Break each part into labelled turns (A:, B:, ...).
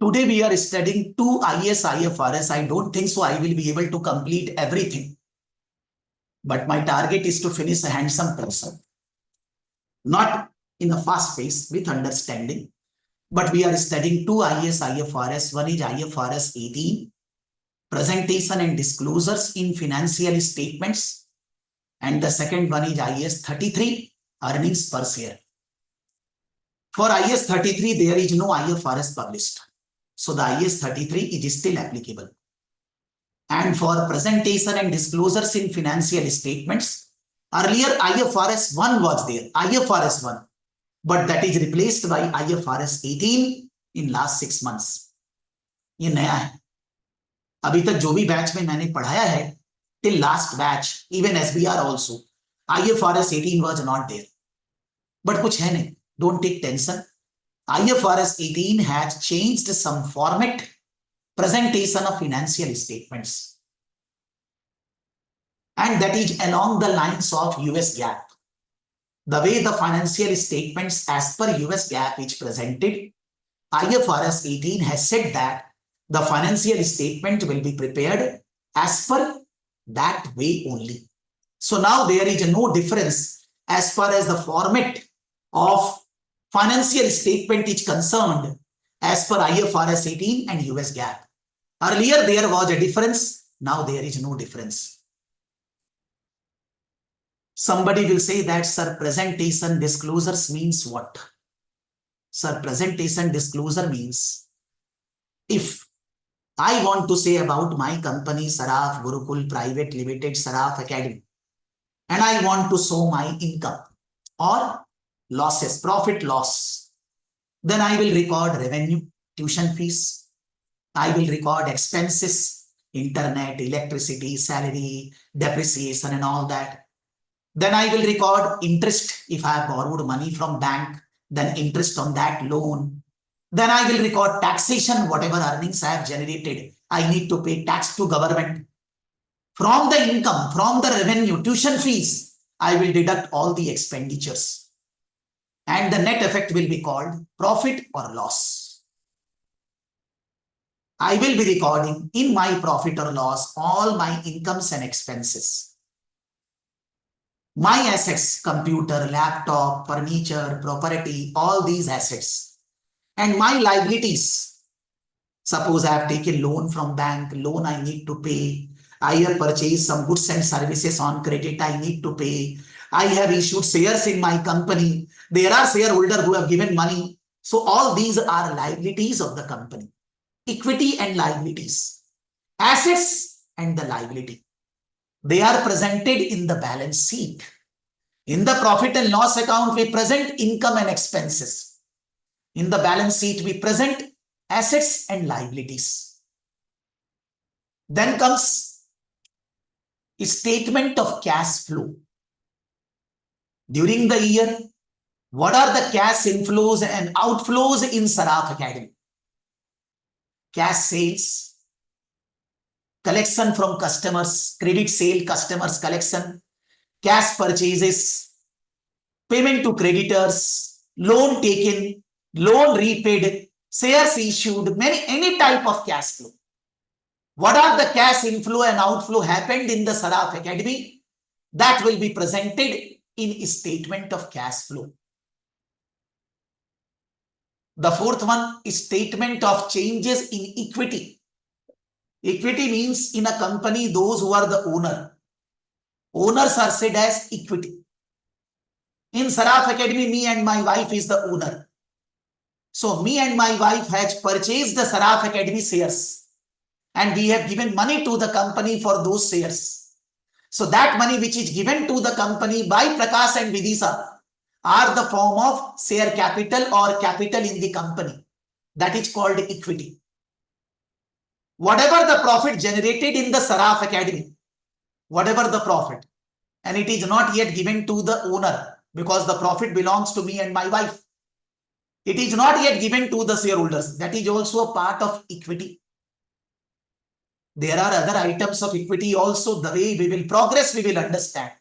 A: Today we are studying two IAS IFRS. I don't think so I will be able to complete everything. But my target is to finish a handsome person. Not in a fast pace, with understanding. But we are studying two IAS IFRS. One is IFRS 18, presentation and disclosures in financial statements. And the second one is IAS 33, earnings per share. For IAS 33, there is no IFRS published. So the IAS 33 is still applicable. And for presentation and disclosures in financial statements, earlier IFRS 1 was there, IFRS 1, but that is replaced by IFRS 18 in last 6 months. ये नया है. अभी तक जो भी batch में मैंने पढ़ाया है, till last batch, even SBR also, IFRS 18 was not there. But कुछ है नहीं, don't take tension. IFRS 18 has changed some format presentation of financial statements. And that is along the lines of US GAAP. The way the financial statements as per US GAAP is presented, IFRS 18 has said that the financial statement will be prepared as per that way only. So now there is no difference as far as the format of financial statement is concerned as per IFRS 18 and US GAAP. Earlier there was a difference, now there is no difference. Somebody will say that, sir, presentation disclosures means what? Sir, presentation disclosure means if I want to say about my company, Saraf Gurukul Private Limited, Saraf Academy, and I want to show my income or losses, profit loss, then I will record revenue, tuition fees, I will record expenses, internet, electricity, salary, depreciation and all that. Then I will record interest if I have borrowed money from bank, then interest on that loan. Then I will record taxation, whatever earnings I have generated, I need to pay tax to government. From the income, from the revenue, tuition fees, I will deduct all the expenditures. And the net effect will be called profit or loss. I will be recording in my profit or loss all my incomes and expenses. My assets, computer, laptop, furniture, property, all these assets. And my liabilities. Suppose I have taken loan from bank, loan I need to pay. I have purchased some goods and services on credit, I need to pay. I have issued shares in my company. There are shareholders who have given money. So all these are liabilities of the company. Equity and liabilities. Assets and the liability. They are presented in the balance sheet. In the profit and loss account, we present income and expenses. In the balance sheet, we present assets and liabilities. Then comes a statement of cash flow. During the year, what are the cash inflows and outflows in Saraf Academy? Cash sales, collection from customers, credit sale, customers collection, cash purchases, payment to creditors, loan taken, loan repaid, shares issued, any type of cash flow. What are the cash inflow and outflow happened in the Saraf Academy? That will be presented in a statement of cash flow. The fourth one is statement of changes in equity. Equity means in a company, those who are the owner. Owners are said as equity. In Saraf Academy, me and my wife is the owner. So me and my wife has purchased the Saraf Academy shares and we have given money to the company for those shares. So that money which is given to the company by Prakash and Vidisha are the form of share capital or capital in the company. That is called equity. Whatever the profit generated in the Saraf Academy, whatever the profit, and it is not yet given to the owner because the profit belongs to me and my wife. It is not yet given to the shareholders. That is also a part of equity. There are other items of equity also. The way we will progress, we will understand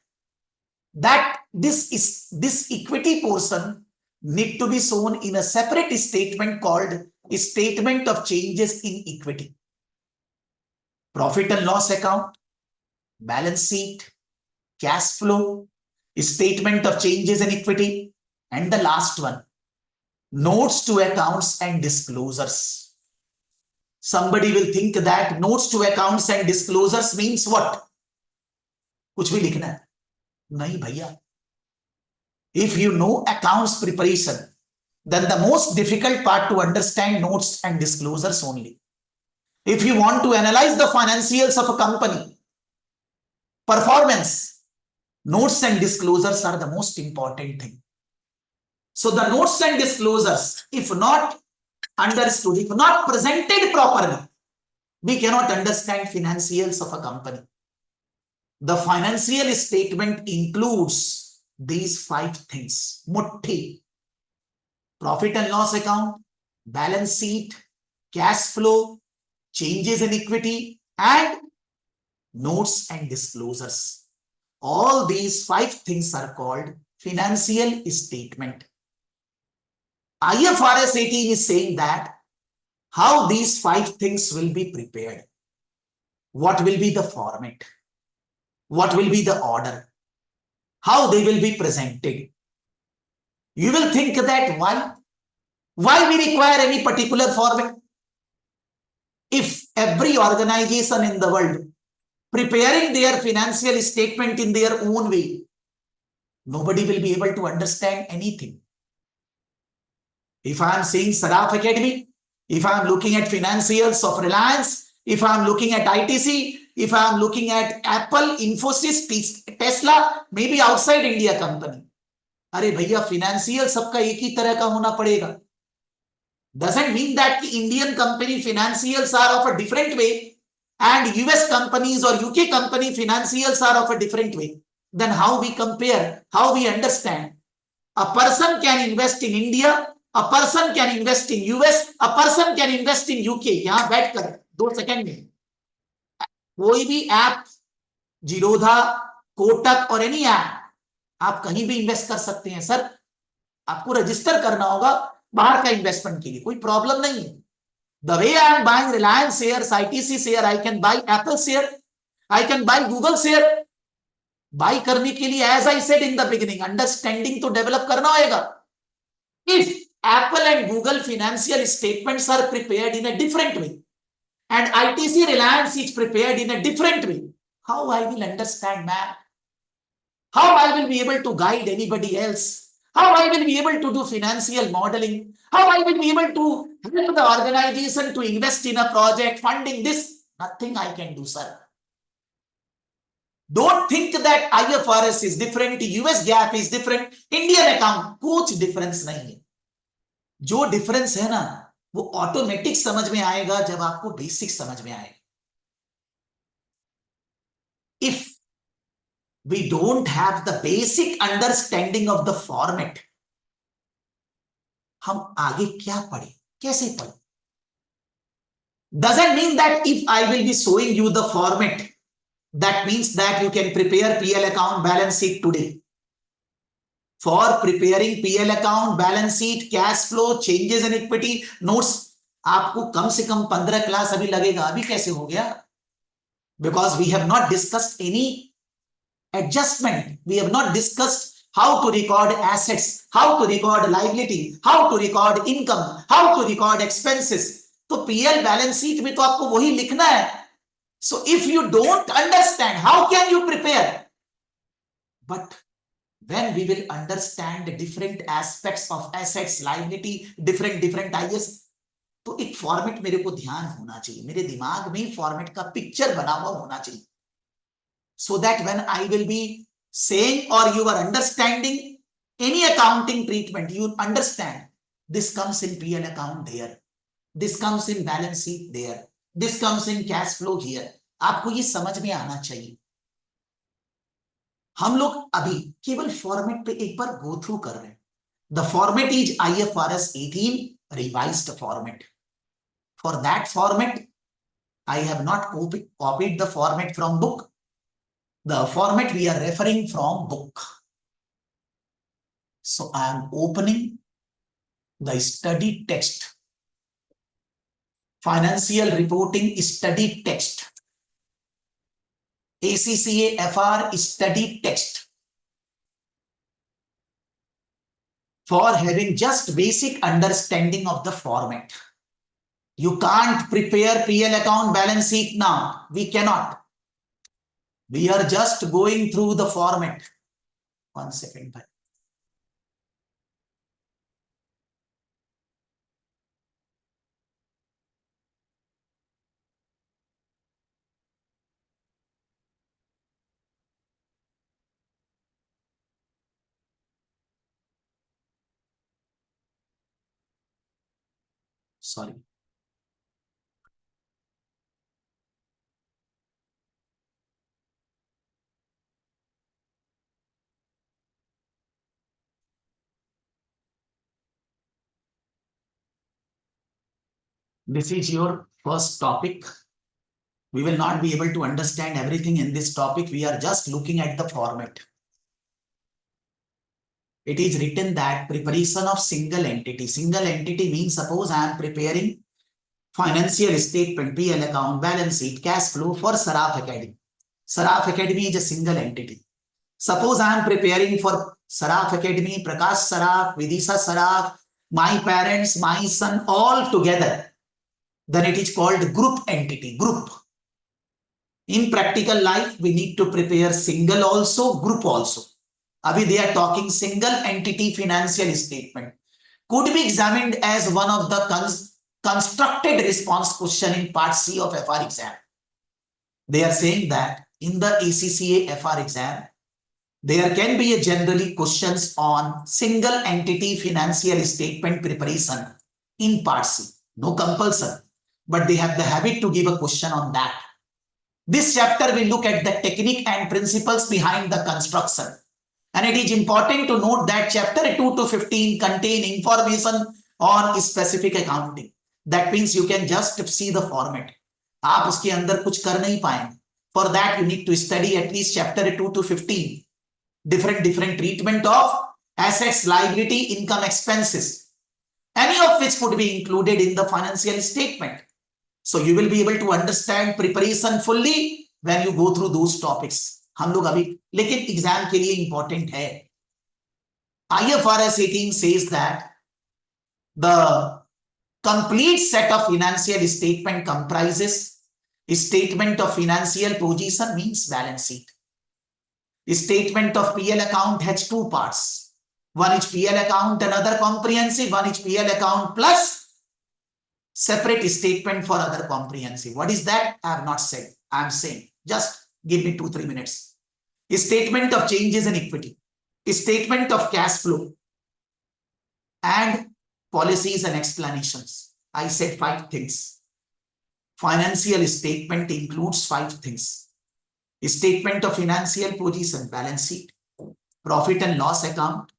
A: that this equity portion need to be shown in a separate statement called statement of changes in equity, profit and loss account, balance sheet, cash flow, statement of changes in equity, and the last one, notes to accounts and disclosures. Somebody will think that notes to accounts and disclosures means what? कुछ भी लिखना है? नहीं भैया. If you know accounts preparation, then the most difficult part to understand notes and disclosures only. If you want to analyze the financials of a company, performance, notes and disclosures are the most important thing. So the notes and disclosures, if not understood, if not presented properly, we cannot understand financials of a company. The financial statement includes these 5 things. Mutti, profit and loss account, balance sheet, cash flow, changes in equity, and notes and disclosures. All these 5 things are called financial statement. IFRS 18 is saying that how these 5 things will be prepared. What will be the format? What will be the order? How they will be presented? You will think that why? Why we require any particular format? If every organization in the world preparing their financial statement in their own way, nobody will be able to understand anything. If I am saying Saraf Academy, if I am looking at financials of Reliance, if I am looking at ITC, if I am looking at Apple, Infosys, Tesla, maybe outside India company. अरे भैया financial सबका एक ही तरह का होना पड़ेगा. Doesn't mean that the Indian company financials are of a different way and US companies or UK company financials are of a different way. Then how we compare, how we understand? A person can invest in India, a person can invest in US, a person can invest in UK. यहां बैठकर 2 second में कोई भी app, Zerodha, Kotak और any app, आप कहीं भी invest कर सकते हैं. सर आपको रजिस्टर करना होगा बाहर का इन्वेस्टमेंट के लिए, कोई प्रॉब्लम नहीं है. The way I am buying Reliance shares, ITC share, I can buy Apple share, I can buy Google share. By करने के लिए as I said in the beginning, understanding तो डेवलप करना होगा. If Apple and Google financial statements are prepared in a different way and ITC Reliance is prepared in a different way, how I will understand, man? How I will be able to guide anybody else? How I will be able to do financial modeling? How I will be able to help the organization to invest in a project, funding this? Nothing I can do, sir. Don't think that IFRS is different, US GAAP is different, Indian account, कुछ difference नहीं है. जो difference है ना, वो automatic समझ में आएगा जब आपको basic समझ में आएगा. If we don't have the basic understanding of the format, हम आगे क्या पढ़े, कैसे पढ़े? Doesn't mean that if I will be showing you the format, that means that you can prepare PL account, balance sheet today. For preparing PL account, balance sheet, cash flow, changes in equity, notes, आपको कम से कम 15 class अभी लगेगा. अभी कैसे हो गया? Because we have not discussed any adjustment. We have not discussed how to record assets, how to record liability, how to record income, how to record expenses. तो PL balance sheet में तो आपको वही लिखना है. So if you don't understand, how can you prepare? But when we will understand the different aspects of assets, liability, different IS, तो एक format मेरे को ध्यान होना चाहिए, मेरे दिमाग में फॉर्मेट का पिक्चर बना हुआ होना चाहिए. So that when I will be saying or you are understanding any accounting treatment, you understand this comes in PL account there, this comes in balance sheet there, this comes in cash flow here. आपको ये समझ में आना चाहिए. हम लोग अभी केवल फॉर्मेट पे एक बार गो थ्रू कर रहे हैं. The format is IFRS 18 revised format. For that format, I have not copied the format from book. The format we are referring from book. So I am opening the study text financial reporting study text. ACCA FR study text for having just basic understanding of the format. You can't prepare PL account balance sheet now. We cannot. We are just going through the format. 1 second. Sorry. This is your first topic. We will not be able to understand everything in this topic. We are just looking at the format. It is written that preparation of single entity. Single entity means suppose I am preparing financial statement, PL account, balance sheet, cash flow for Saraf Academy. Saraf Academy is a single entity. Suppose I am preparing for Saraf Academy, Prakash Saraf, Vidisha Saraf, my parents, my son, all together. Then it is called group entity, group. In practical life, we need to prepare single also, group also. Abhi they are talking single entity financial statement. Could be examined as one of the constructed response question in part C of FR exam. They are saying that in the ACCA FR exam, there can be a generally questions on single entity financial statement preparation in part C. No compulsion, but they have the habit to give a question on that. This chapter will look at the technique and principles behind the construction. And it is important to note that chapter 2 to 15 contain information on specific accounting. That means you can just see the format. आप उसके अंदर कुछ कर नहीं पाएंगे. For that you need to study at least chapter 2 to 15. Different treatment of assets, liability, income, expenses. Any of which could be included in the financial statement. So you will be able to understand preparation fully when you go through those topics. हम लोग अभी लेकिन exam के लिए important है. IFRS 18 says that the complete set of financial statement comprises statement of financial position means balance sheet. Statement of PL account has two parts. One is PL account, another comprehensive. One is PL account plus separate statement for other comprehensive. What is that? I have not said. I am saying. Just give me 2-3 minutes. Statement of changes in equity. Statement of cash flow. And policies and explanations. I said 5 things. Financial statement includes 5 things. Statement of financial position, balance sheet, profit and loss account,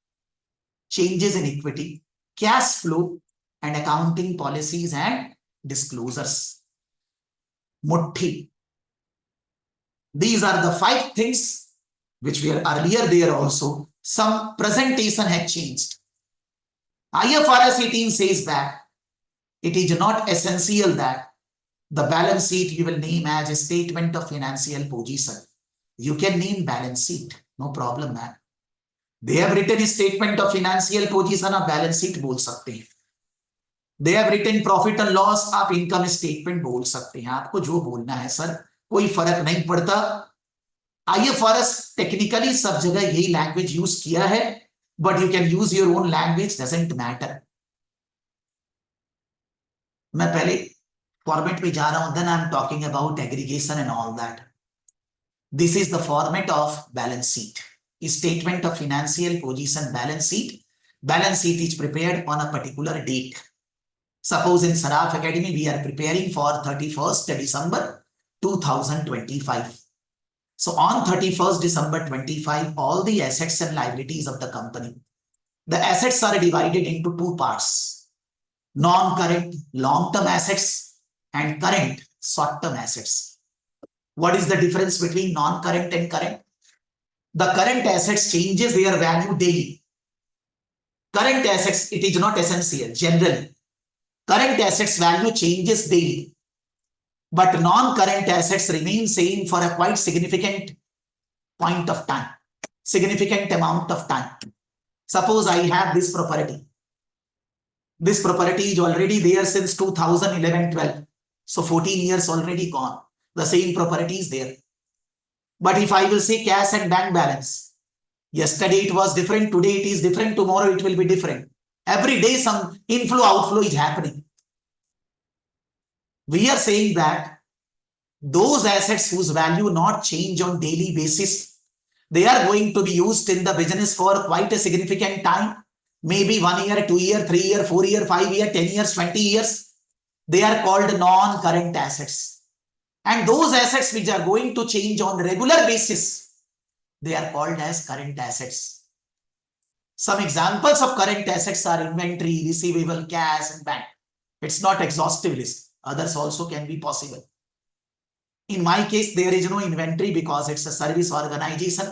A: changes in equity, cash flow, and accounting policies and disclosures. Mutti. These are the 5 things which were earlier there also. Some presentation had changed. IFRS 18 says that it is not essential that the balance sheet you will name as a statement of financial position. You can name balance sheet. No problem, man. They have written a statement of financial position or balance sheet बोल सकते हैं. They have written profit and loss, आप income statement बोल सकते हैं. आपको जो बोलना है सर, कोई फर्क नहीं पड़ता. IFRS टेक्निकली सब जगह यही लैंग्वेज यूज किया है, but you can use your own language, doesn't matter. मैं पहले फॉर्मेट पे जा रहा हूं, then I am talking about aggregation and all that. This is the format of balance sheet. Statement of financial position, balance sheet. Balance sheet is prepared on a particular date. Suppose in Saraf Academy, we are preparing for 31st December 2025. So on 31st December 25, all the assets and liabilities of the company. The assets are divided into 2 parts. Non-current long-term assets and current short-term assets. What is the difference between non-current and current? The current assets changes their value daily. Current assets, it is not essential generally. Current assets value changes daily, but non-current assets remain same for a quite significant point of time, significant amount of time. Suppose I have this property. This property is already there since 2011-12. So 14 years already gone. The same property is there. But if I will say cash and bank balance, yesterday it was different, today it is different, tomorrow it will be different. Every day some inflow, outflow is happening. We are saying that those assets whose value not change on daily basis, they are going to be used in the business for quite a significant time, maybe 1 year, 2 year, 3 year, 4 year, 5 year, 10 years, 20 years. They are called non-current assets. And those assets which are going to change on regular basis, they are called as current assets. Some examples of current assets are inventory, receivable, cash, and bank. It's not exhaustive list. Others also can be possible. In my case, there is no inventory because it's a service organization.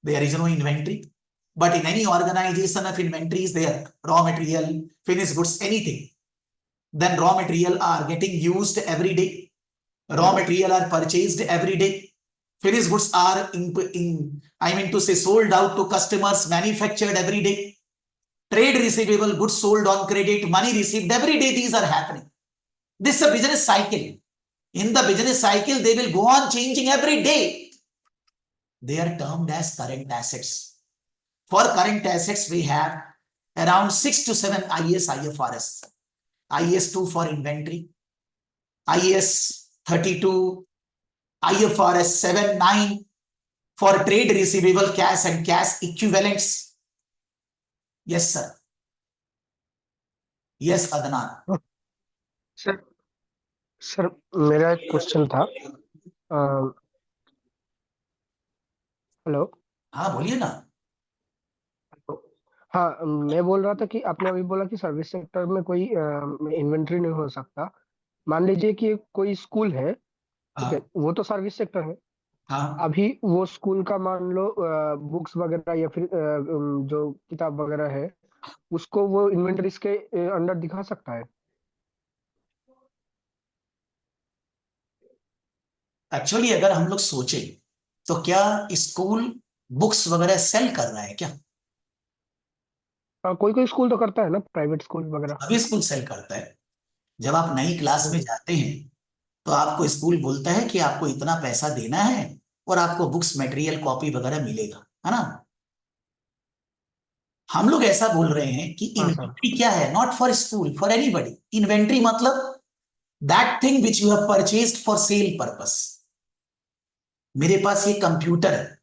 A: There is no inventory. But in any organization, if inventory is there, raw material, finished goods, anything, then raw material are getting used every day. Raw material are purchased every day. Finished goods are sold out to customers, manufactured every day. Trade receivable, goods sold on credit, money received every day. These are happening. This is a business cycle. In the business cycle, they will go on changing every day. They are termed as current assets. For current assets, we have around 6 to 7 IAS, IFRS. IAS 2 for inventory, IAS 32, IFRS 7, 9 for trade receivable, cash and cash equivalents. Yes, sir. Yes, Adnan.
B: Sir मेरा एक question था। Hello.
A: हाँ, बोलिए ना।
B: हाँ, मैं बोल रहा था कि आपने अभी बोला कि सर्विस सेक्टर में कोई इन्वेंट्री नहीं हो सकता। मान लीजिए कि कोई स्कूल है, ठीक है,
A: हाँ,
B: वो तो सर्विस सेक्टर है।
A: हाँ।
B: अभी वो स्कूल का मान लो बुक्स वगैरह या फिर जो किताब वगैरह है, उसको वो इन्वेंटरीज के अंडर दिखा सकता है।
A: एक्चुअली अगर हम लोग सोचे तो क्या स्कूल बुक्स वगैरह सेल कर रहा है क्या?
B: कोई कोई स्कूल तो करता है ना, प्राइवेट स्कूल वगैरह।
A: अभी स्कूल सेल करता है। जब आप नई क्लास में जाते हैं तो आपको स्कूल बोलता है कि आपको इतना पैसा देना है और आपको बुक्स मटेरियल कॉपी वगैरह मिलेगा, है ना? हम लोग ऐसा बोल रहे हैं कि
B: हाँ सर।
A: इन्वेंट्री क्या है, not for school, for anybody. Inventory मतलब that thing which you have purchased for sale purpose. मेरे पास ये कंप्यूटर है,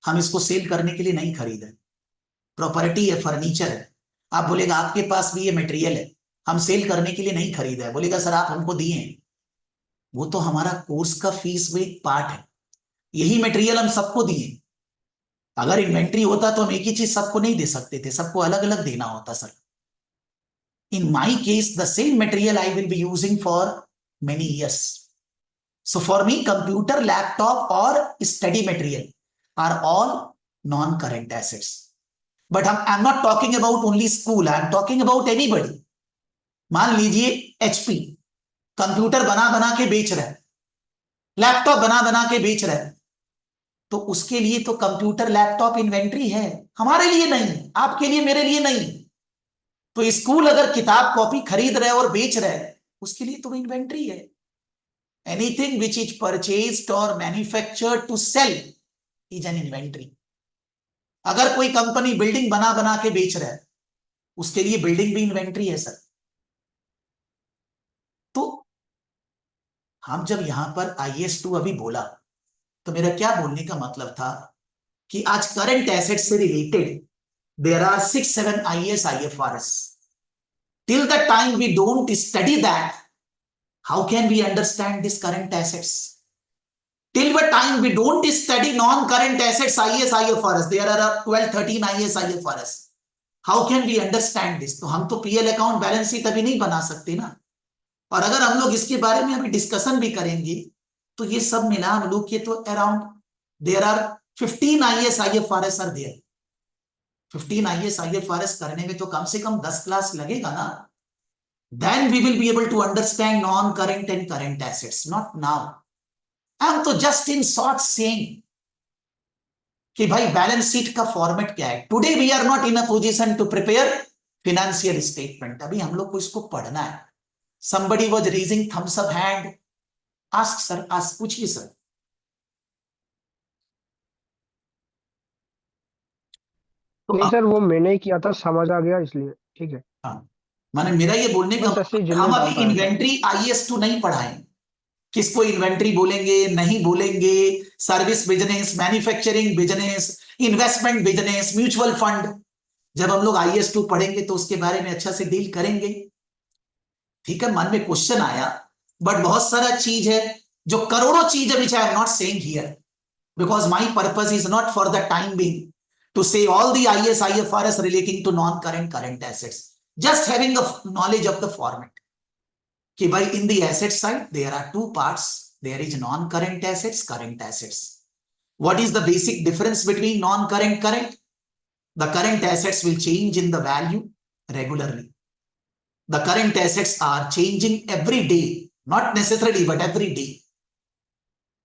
A: हम इसको सेल करने के लिए नहीं खरीदे, प्रॉपर्टी है, फर्नीचर है। आप बोलेगा आपके पास भी ये मटेरियल है, हम सेल करने के लिए नहीं खरीदा है। बोलेगा सर आप हमको दिए हैं, वो तो हमारा कोर्स का फीस में एक पार्ट है। यही मटेरियल हम सबको दिए। अगर इन्वेंट्री होता तो हम एक ही चीज सबको नहीं दे सकते थे, सबको अलग अलग देना होता sir. In my case, the same material I will be using for many years. So for me, computer, laptop or study material are all non-current assets. But I'm not talking about only school, I'm talking about anybody. मान लीजिए HP computer बना बना के बेच रहा है, laptop बना बना के बेच रहा है, तो उसके लिए तो कंप्यूटर लैपटॉप इन्वेंट्री है, हमारे लिए नहीं, आपके लिए, मेरे लिए नहीं। तो स्कूल अगर किताब कॉपी खरीद रहे और बेच रहे, उसके लिए तो इन्वेंट्री है। एनीथिंग विच इज परचेज्ड और manufactured to sell is an inventory. अगर कोई कंपनी बिल्डिंग बना बना के बेच रहा है, उसके लिए बिल्डिंग भी इन्वेंट्री है सर। तो हम जब यहां पर IAS 2 अभी बोला, तो मेरा क्या बोलने का मतलब था कि आज करंट एसेट से related there are 6-7 IAS IFRS। Till the time we don't study that, how can we understand this current assets? Till the time we don't study non-current assets, IAS IFRS, there are 12-13 IAS IFRS. How can we understand this? तो हम तो PL account balance sheet अभी नहीं बना सकते ना। और अगर हम लोग इसके बारे में अभी डिस्कशन भी करेंगे तो ये सब मिला हम लोग के तो around there are 15 IAS IFRS are there. 15 IAS IFRS करने में तो कम से कम 10 क्लास लगेगा ना। then we will be able to understand non-current and current assets, not now. I'm तो just in short saying कि भाई बैलेंस शीट का फॉर्मेट क्या है. Today we are not in a position to prepare financial statement. अभी हम लोग को इसको पढ़ना है. somebody was raising thumbs up hand. ask sir, ask, पूछिए सर.
B: नहीं सर, वो मैंने ही किया था, समझ आ गया इसलिए ठीक है।
A: हाँ, माने मेरा ये बोलने का
B: बस ऐसे ही
A: हम
B: जनरल
A: अभी
B: डाउट आया था।
A: इन्वेंट्री IS2 नहीं पढ़ाएं. किसको इन्वेंट्री बोलेंगे, नहीं बोलेंगे, service business, manufacturing business, investment business, mutual fund, जब हम लोग IS2 पढ़ेंगे तो उसके बारे में अच्छा से डील करेंगे. ठीक है, मन में क्वेश्चन आया, बट बहुत सारा चीज है जो करोड़ों चीज है which I am not saying here, because my purpose is not for the time being to say all the IS IFRS relating to non-current current assets, just having a knowledge of the format कि भाई in the asset side there are two parts, there is non-current assets, current assets. What is the basic difference between non-current current? The current assets will change in the value regularly. The current assets are changing every day, not necessarily but every day.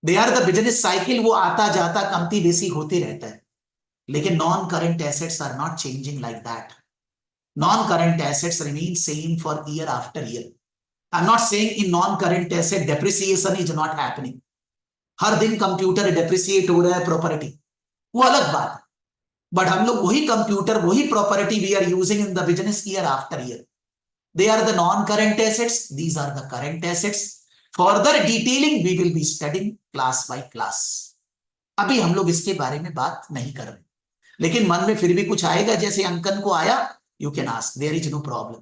A: They are the business cycle, वो आता जाता कमती बेसी होते रहता है. लेकिन non current assets are not changing like that. Non current assets remain same for year after year. I am not saying in non current asset depreciation is not happening. हर दिन कंप्यूटर डेप्रिसिएट हो रहा है property, वो अलग बात है. But हम लोग वही कंप्यूटर वही property we are using in the business year after year. They are the non current assets, these are the current assets. Further detailing we will be studying class by class. अभी हम लोग इसके बारे में बात नहीं कर रहे, लेकिन मन में फिर भी कुछ आएगा जैसे अंकन को आया, you can ask, there is no problem.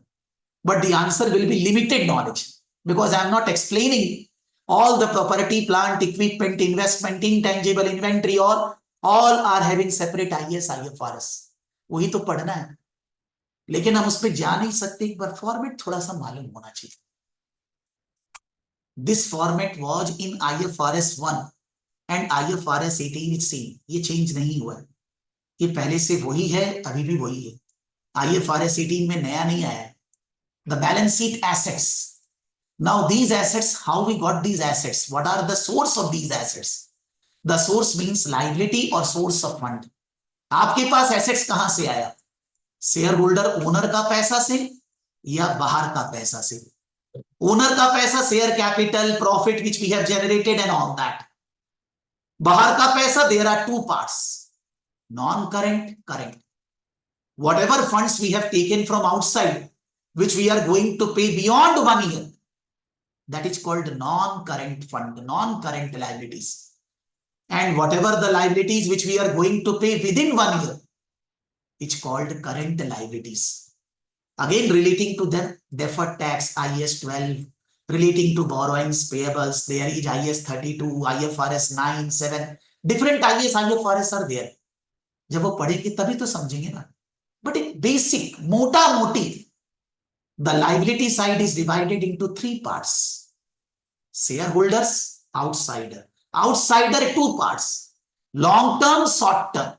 A: But the answer will be limited knowledge because I am not explaining all the property, plant, equipment, investment, intangible inventory, all are having separate IS IFRS. वही तो पढ़ना है, लेकिन हम उस पर जा नहीं सकते. एक बार फॉर्मेट थोड़ा सा मालूम होना चाहिए. This format was in IFRS 1 and IFRS 18 is same. ये चेंज नहीं हुआ है, ये पहले से वही है, अभी भी वही है. IFRS 18 में नया नहीं आया है. The balance sheet assets. Now these assets, how we got these assets? What are the source of these assets? The source means liability or source of fund. आपके पास assets कहां से आया? शेयर होल्डर ओनर का पैसा से या बाहर का पैसा से? ओनर का पैसा share capital, profit which we have generated and all that. बाहर का पैसा, there are two parts, non-current, current. Whatever funds we have taken from outside, which we are going to pay beyond 1 year, that is called non-current fund, non-current liabilities. And whatever the liabilities which we are going to pay within 1 year, it's called current liabilities. Again, relating to the deferred tax, IS12, relating to borrowings, payables, there is IS32, IFRS 9, 7, different IS IFRS are there. जब वो पढ़ेंगे तभी तो समझेंगे ना. But एक basic मोटा मोटी, the liability side is divided into 3 parts. Share holders, outsider. Outsider 2 parts, long term, short term.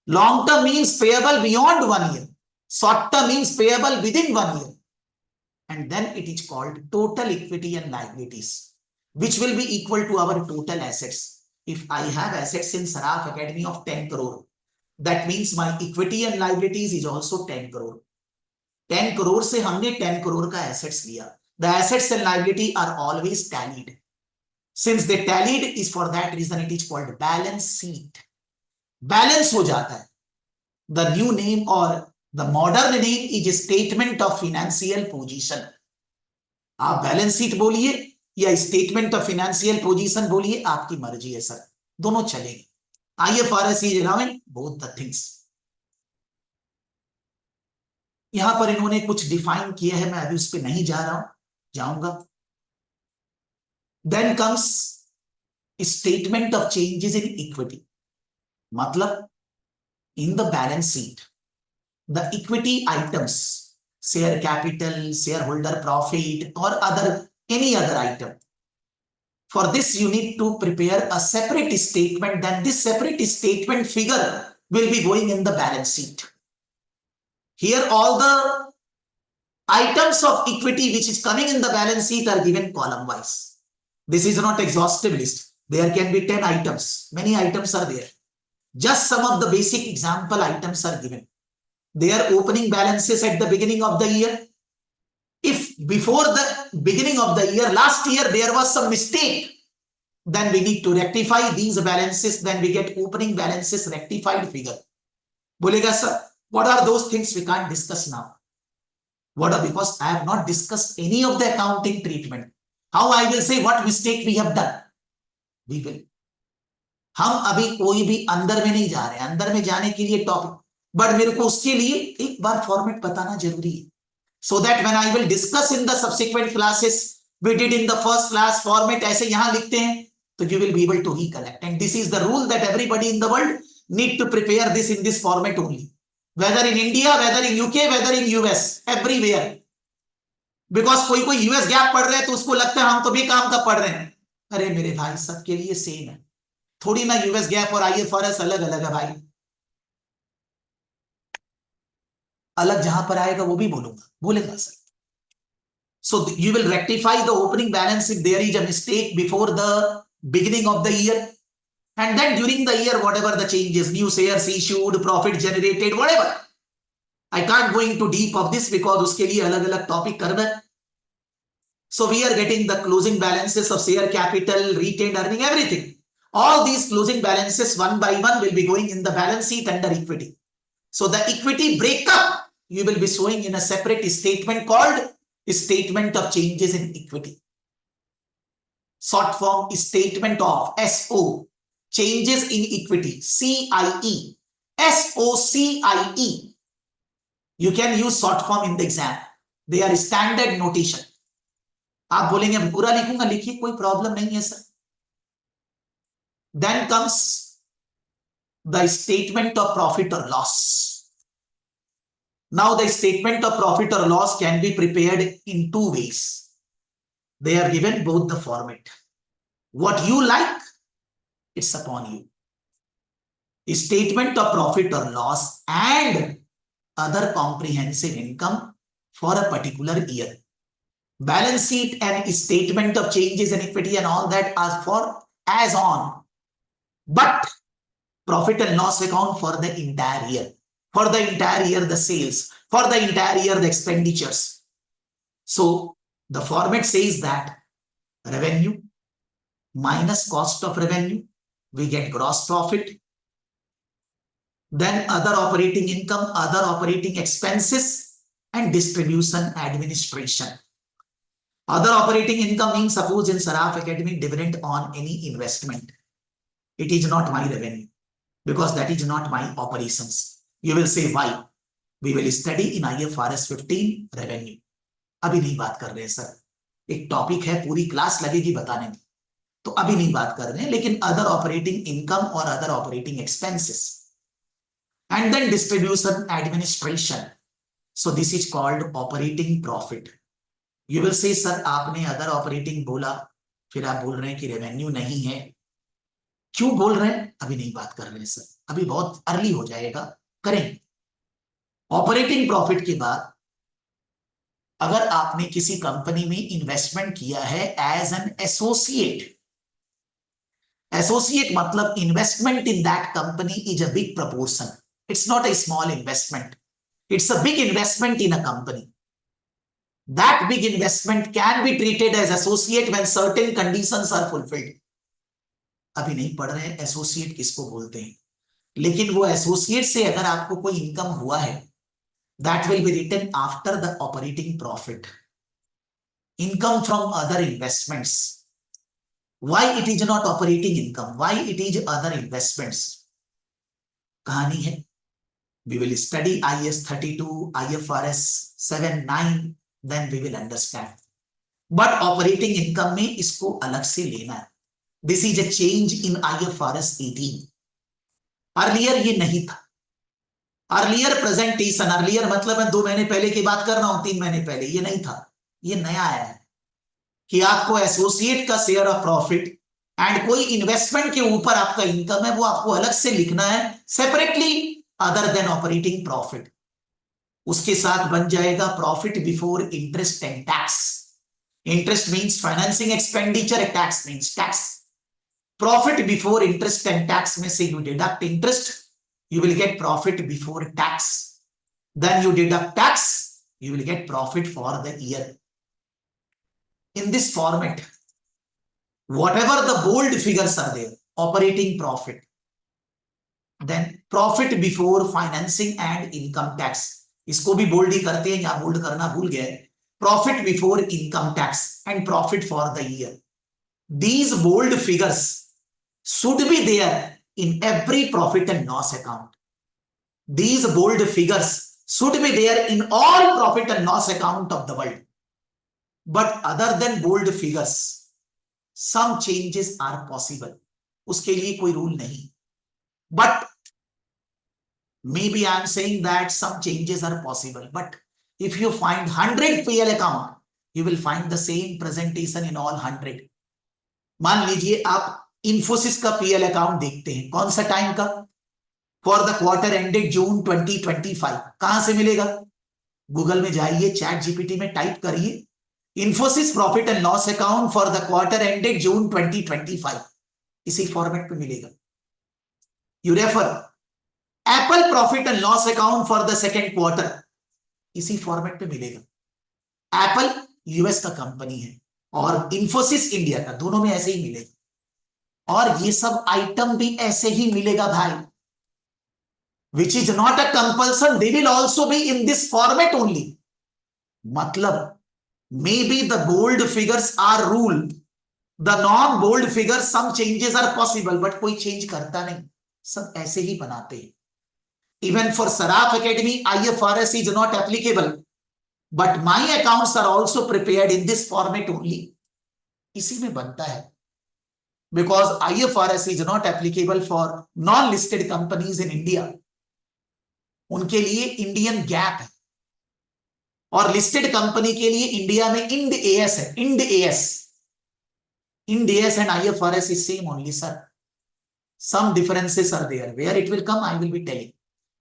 A: Long term means payable beyond 1 year, short term means payable with in 1 year. And then it is called total equity and liabilities, which will be equal to our total assets. If I have assets in Saraf Academy of 10 crore, that means my equity and liabilities is also 10 crore. 10 crore से हमने 10 crore का assets लिया. The assets and liability are always tallied. Since they tallied, is for that reason it is called balance sheet. Balance हो जाता है. The new name or the modern name is statement of financial position. आप balance sheet बोलिए या statement of financial position बोलिए, आपकी मर्जी है सर, दोनों चलेंगे. IFRS is allowing both the things. यहां पर इन्होंने कुछ डिफाइन किया है, मैं अभी उस पर नहीं जा रहा हूं, जाऊंगा. Then comes statement of changes in equity. मतलब in the balance sheet the equity items, share capital, share holder profit और other any other item. For this, you need to prepare a separate statement. Then this separate statement figure will be going in the balance sheet. Here, all the items of equity which is coming in the balance sheet are given column wise. This is not exhaustive list. There can be 10 items. Many items are there. Just some of the basic example items are given. Their opening balances at the beginning of the year. If before the beginning of the year, last year, there was some mistake, then we need to rectify these balances. Then we get opening balances rectified figure. Bolega sir, what are those things we can't discuss now? What are, because I have not discussed any of the accounting treatment. How I will say what mistake we have done? We will. हम अभी कोई भी अंदर में नहीं जा रहे, अंदर में जाने के लिए टॉपिक, बट मेरे को उसके लिए एक बार फॉर्मेट बताना जरूरी है, so that when I will discuss in the subsequent classes, we did in the first class format, ऐसे यहां लिखते हैं, तो you will be able to recollect. And this is the rule that everybody in the world need to prepare this in this format only, whether in India, whether in UK, whether in US, everywhere. Because कोई कोई US gap पढ़ रहे हैं तो उसको लगता है हम तो भी काम का पढ़ रहे हैं. अरे मेरे भाई, सबके लिए सेम है, थोड़ी ना यूएस गैप और IFRS अलग अलग है भाई. अलग जहां पर आएगा वो भी बोलेगा sir. So you will rectify the opening balance if there is a mistake before the beginning of the year, and then during the year whatever the changes, new shares issued, profit generated, whatever. I can't go into deep of this because उसके लिए अलग अलग topic करना है. So we are getting the closing balances of share capital, retained earning, everything. All these closing balances one by one will be going in the balance sheet under equity. So the equity breakup you will be showing in a separate statement called statement of changes in equity. Short form statement of SO, changes in equity, CIE, SOCIE. You can use short form in the exam. They are standard notation. आप बोलेंगे पूरा लिखूंगा, लिखिए, कोई problem नहीं है sir. Then comes the statement of profit or loss. Now the statement of profit or loss can be prepared in two ways. They are given both the format. What you like, it's upon you. Statement of profit or loss and other comprehensive income for a particular year. Balance sheet and statement of changes in equity and all that are for as on. But profit and loss account for the entire year. For the entire year, the sales. For the entire year, the expenditures. So the format says that revenue minus cost of revenue, we get gross profit. Then other operating income, other operating expenses, and distribution administration. Other operating income means, suppose in Saraf Academy, dividend on any investment. It is not my revenue because that is not my operations. You will say why? We will study in IFRS 15 revenue. अभी नहीं बात कर रहे sir, एक topic है, पूरी class लगेगी बताने में, तो अभी नहीं बात कर रहे हैं. लेकिन अदर ऑपरेटिंग इनकम और other operating expenses and then distribution administration. So this is called operating profit. You will say sir आपने other operating बोला, फिर आप बोल रहे हैं कि रेवेन्यू नहीं है. क्यों बोल रहे हैं? अभी नहीं बात कर रहे हैं सर, अभी बहुत अर्ली हो जाएगा, करेंगे. ऑपरेटिंग प्रॉफिट के बाद अगर आपने किसी कंपनी में इन्वेस्टमेंट किया है एज एन एसोसिएट, एसोसिएट मतलब investment in that company is a big proportion. It's not a small investment. It's a big investment in a company. That big investment can be treated as associate when certain conditions are fulfilled. अभी नहीं पढ़ रहे हैं associate किसको बोलते हैं, लेकिन वो एसोसिएट से अगर आपको कोई इनकम हुआ है, that will be written after the operating profit. Income from other investments. Why it is not operating income? Why it is other investments? कहानी है. We will study IS 32, IFRS 7, 9, then we will understand. But operating income में इसको अलग से लेना है. This is a change in IFRS 18. Earlier ये नहीं था. Earlier presentation, earlier मतलब मैं 2 महीने पहले की बात कर रहा हूं, 3 महीने पहले, ये नहीं था. ये नया आया है कि आपको एसोसिएट का शेयर ऑफ प्रॉफिट एंड कोई इन्वेस्टमेंट के ऊपर आपका इनकम है, वो आपको अलग से लिखना है, separately, other than operating profit. उसके साथ बन जाएगा profit before interest and tax. Interest means financing expenditure, tax means tax. Profit before interest and tax में से you deduct interest, you will get profit before tax. Then you deduct tax, you will get profit for the year. In this format, whatever the bold figures are there, operating profit, then profit before financing and income tax. इसको भी bold ही करते हैं, या bold करना भूल गए. Profit before income tax and profit for the year. These bold figures should be there in every profit and loss account. These bold figures should be there in all profit and loss account of the world. But other than bold figures, some changes are possible. उसके लिए कोई rule नहीं. But maybe I am saying that some changes are possible. But if you find 100 PL account, you will find the same presentation in all 100. मान लीजिए आप इंफोसिस का PL account देखते हैं, कौन सा टाइम का? For the quarter ended June 2025. कहां से मिलेगा? गूगल में जाइए, चैट जीपीटी में टाइप करिए Infosys profit and loss account for the quarter ended June 2025. इसी फॉर्मेट पे मिलेगा. You refer Apple profit and loss account for the second quarter, इसी फॉर्मेट पे मिलेगा. एप्पल यूएस का कंपनी है और इंफोसिस इंडिया का, दोनों में ऐसे ही मिलेगा. और ये सब आइटम भी ऐसे ही मिलेगा भाई, which is not a compulsion. They will also be in this format only. मतलब maybe the bold figures are rule, the non bold figures some changes are possible, but कोई change करता नहीं, सब ऐसे ही बनाते हैं. Even for Saraf Academy, IFRS is not applicable, but my accounts are also prepared in this format only. इसी में बनता है. Because IFRS is not applicable for non-listed companies in India. उनके लिए इंडियन गैप है, और लिस्टेड कंपनी के लिए इंडिया में इंड एएस है. Ind AS and IFRS is same only sir. Some differences are there, where it will come I will be telling.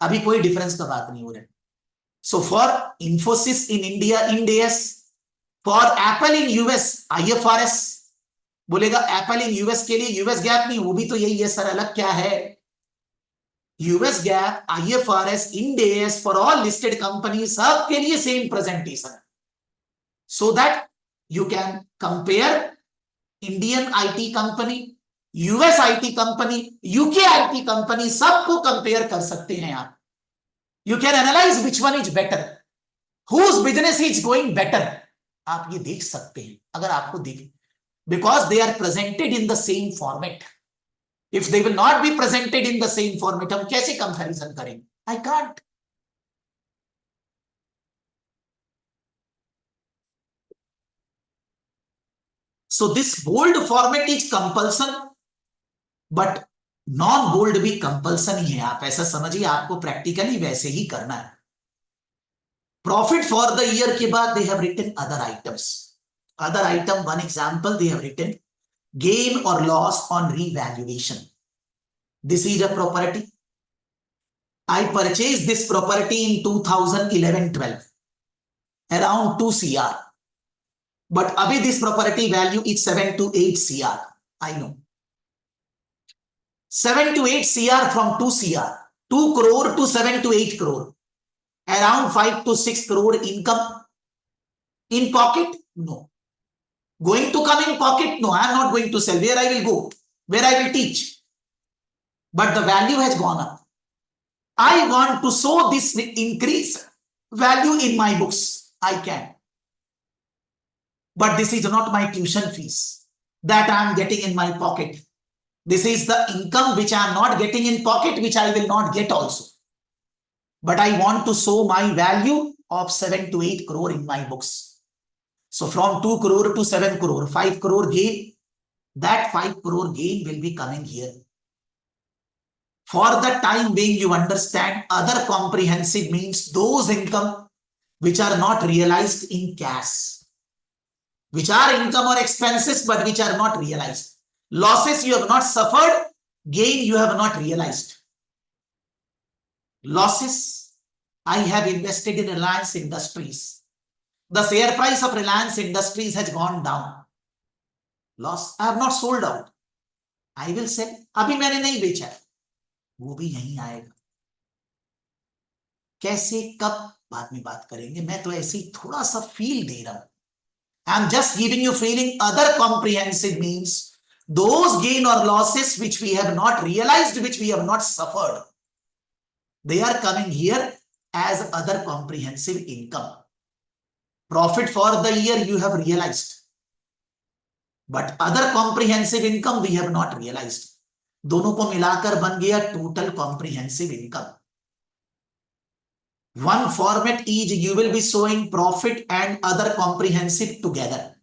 A: अभी कोई डिफरेंस का बात नहीं हो रहा है. So for Infosys in India Ind AS, for Apple in US IFRS. बोलेगा Apple in US के लिए यूएस गैप नहीं, वो भी तो यही है सर, अलग क्या है? US GAAP, IFRS, Ind AS for all listed companies, सबके लिए same presentation, so that you can compare Indian IT company, US IT company, UK IT company, सबको compare कर सकते हैं आप. You can analyze which one is better, whose business is going better. आप ये देख सकते हैं अगर आपको देखें, because they are presented in the same format. If they will not be presented in the same format, हम कैसे कंपैरिजन करेंगे? I can't. So this bold format is compulsion, but non bold भी कंपल्सन ही है. आप ऐसा समझिए, आपको प्रैक्टिकली वैसे ही करना है. प्रॉफिट फॉर द ईयर के बाद they have written other items. Other item, one example they have written gain or loss on revaluation. This is a property. I purchased this property in 2011-12 around 2 CR, but abhi this property value is 7 to 8 CR. I know 7 to 8 CR from 2 CR, 2 crore to 7 to 8 crore, around 5 to 6 crore income in pocket. No. Going to come in pocket? No, I am not going to sell. Where I will go? Where I will teach? But the value has gone up. I want to show this increase value in my books. I can. But this is not my tuition fees that I am getting in my pocket. This is the income which I am not getting in pocket, which I will not get also. But I want to show my value of 7 to 8 crore in my books. So from 2 crore to 7 crore, 5 crore gain, that 5 crore gain will be coming here. For the time being, you understand other comprehensive means those income which are not realized in cash, which are income or expenses, but which are not realized. Losses you have not suffered, gain you have not realized. Losses I have invested in Reliance Industries. The share price of Reliance Industries has gone down. Loss. I have not sold out. I will sell. अभी मैंने नहीं बेचा है, वो भी यहीं आएगा. कैसे कब बाद में बात करेंगे. मैं तो ऐसे ही थोड़ा सा फील दे रहा हूं. I'm just giving you feeling. Other comprehensive means those gain or losses which we have not realized, which we have not suffered. They are coming here as other comprehensive income. Profit for the year you have realized, but other comprehensive income we have not realized. दोनों को मिलाकर बन गया total comprehensive income. One format is you will be showing profit and other comprehensive together.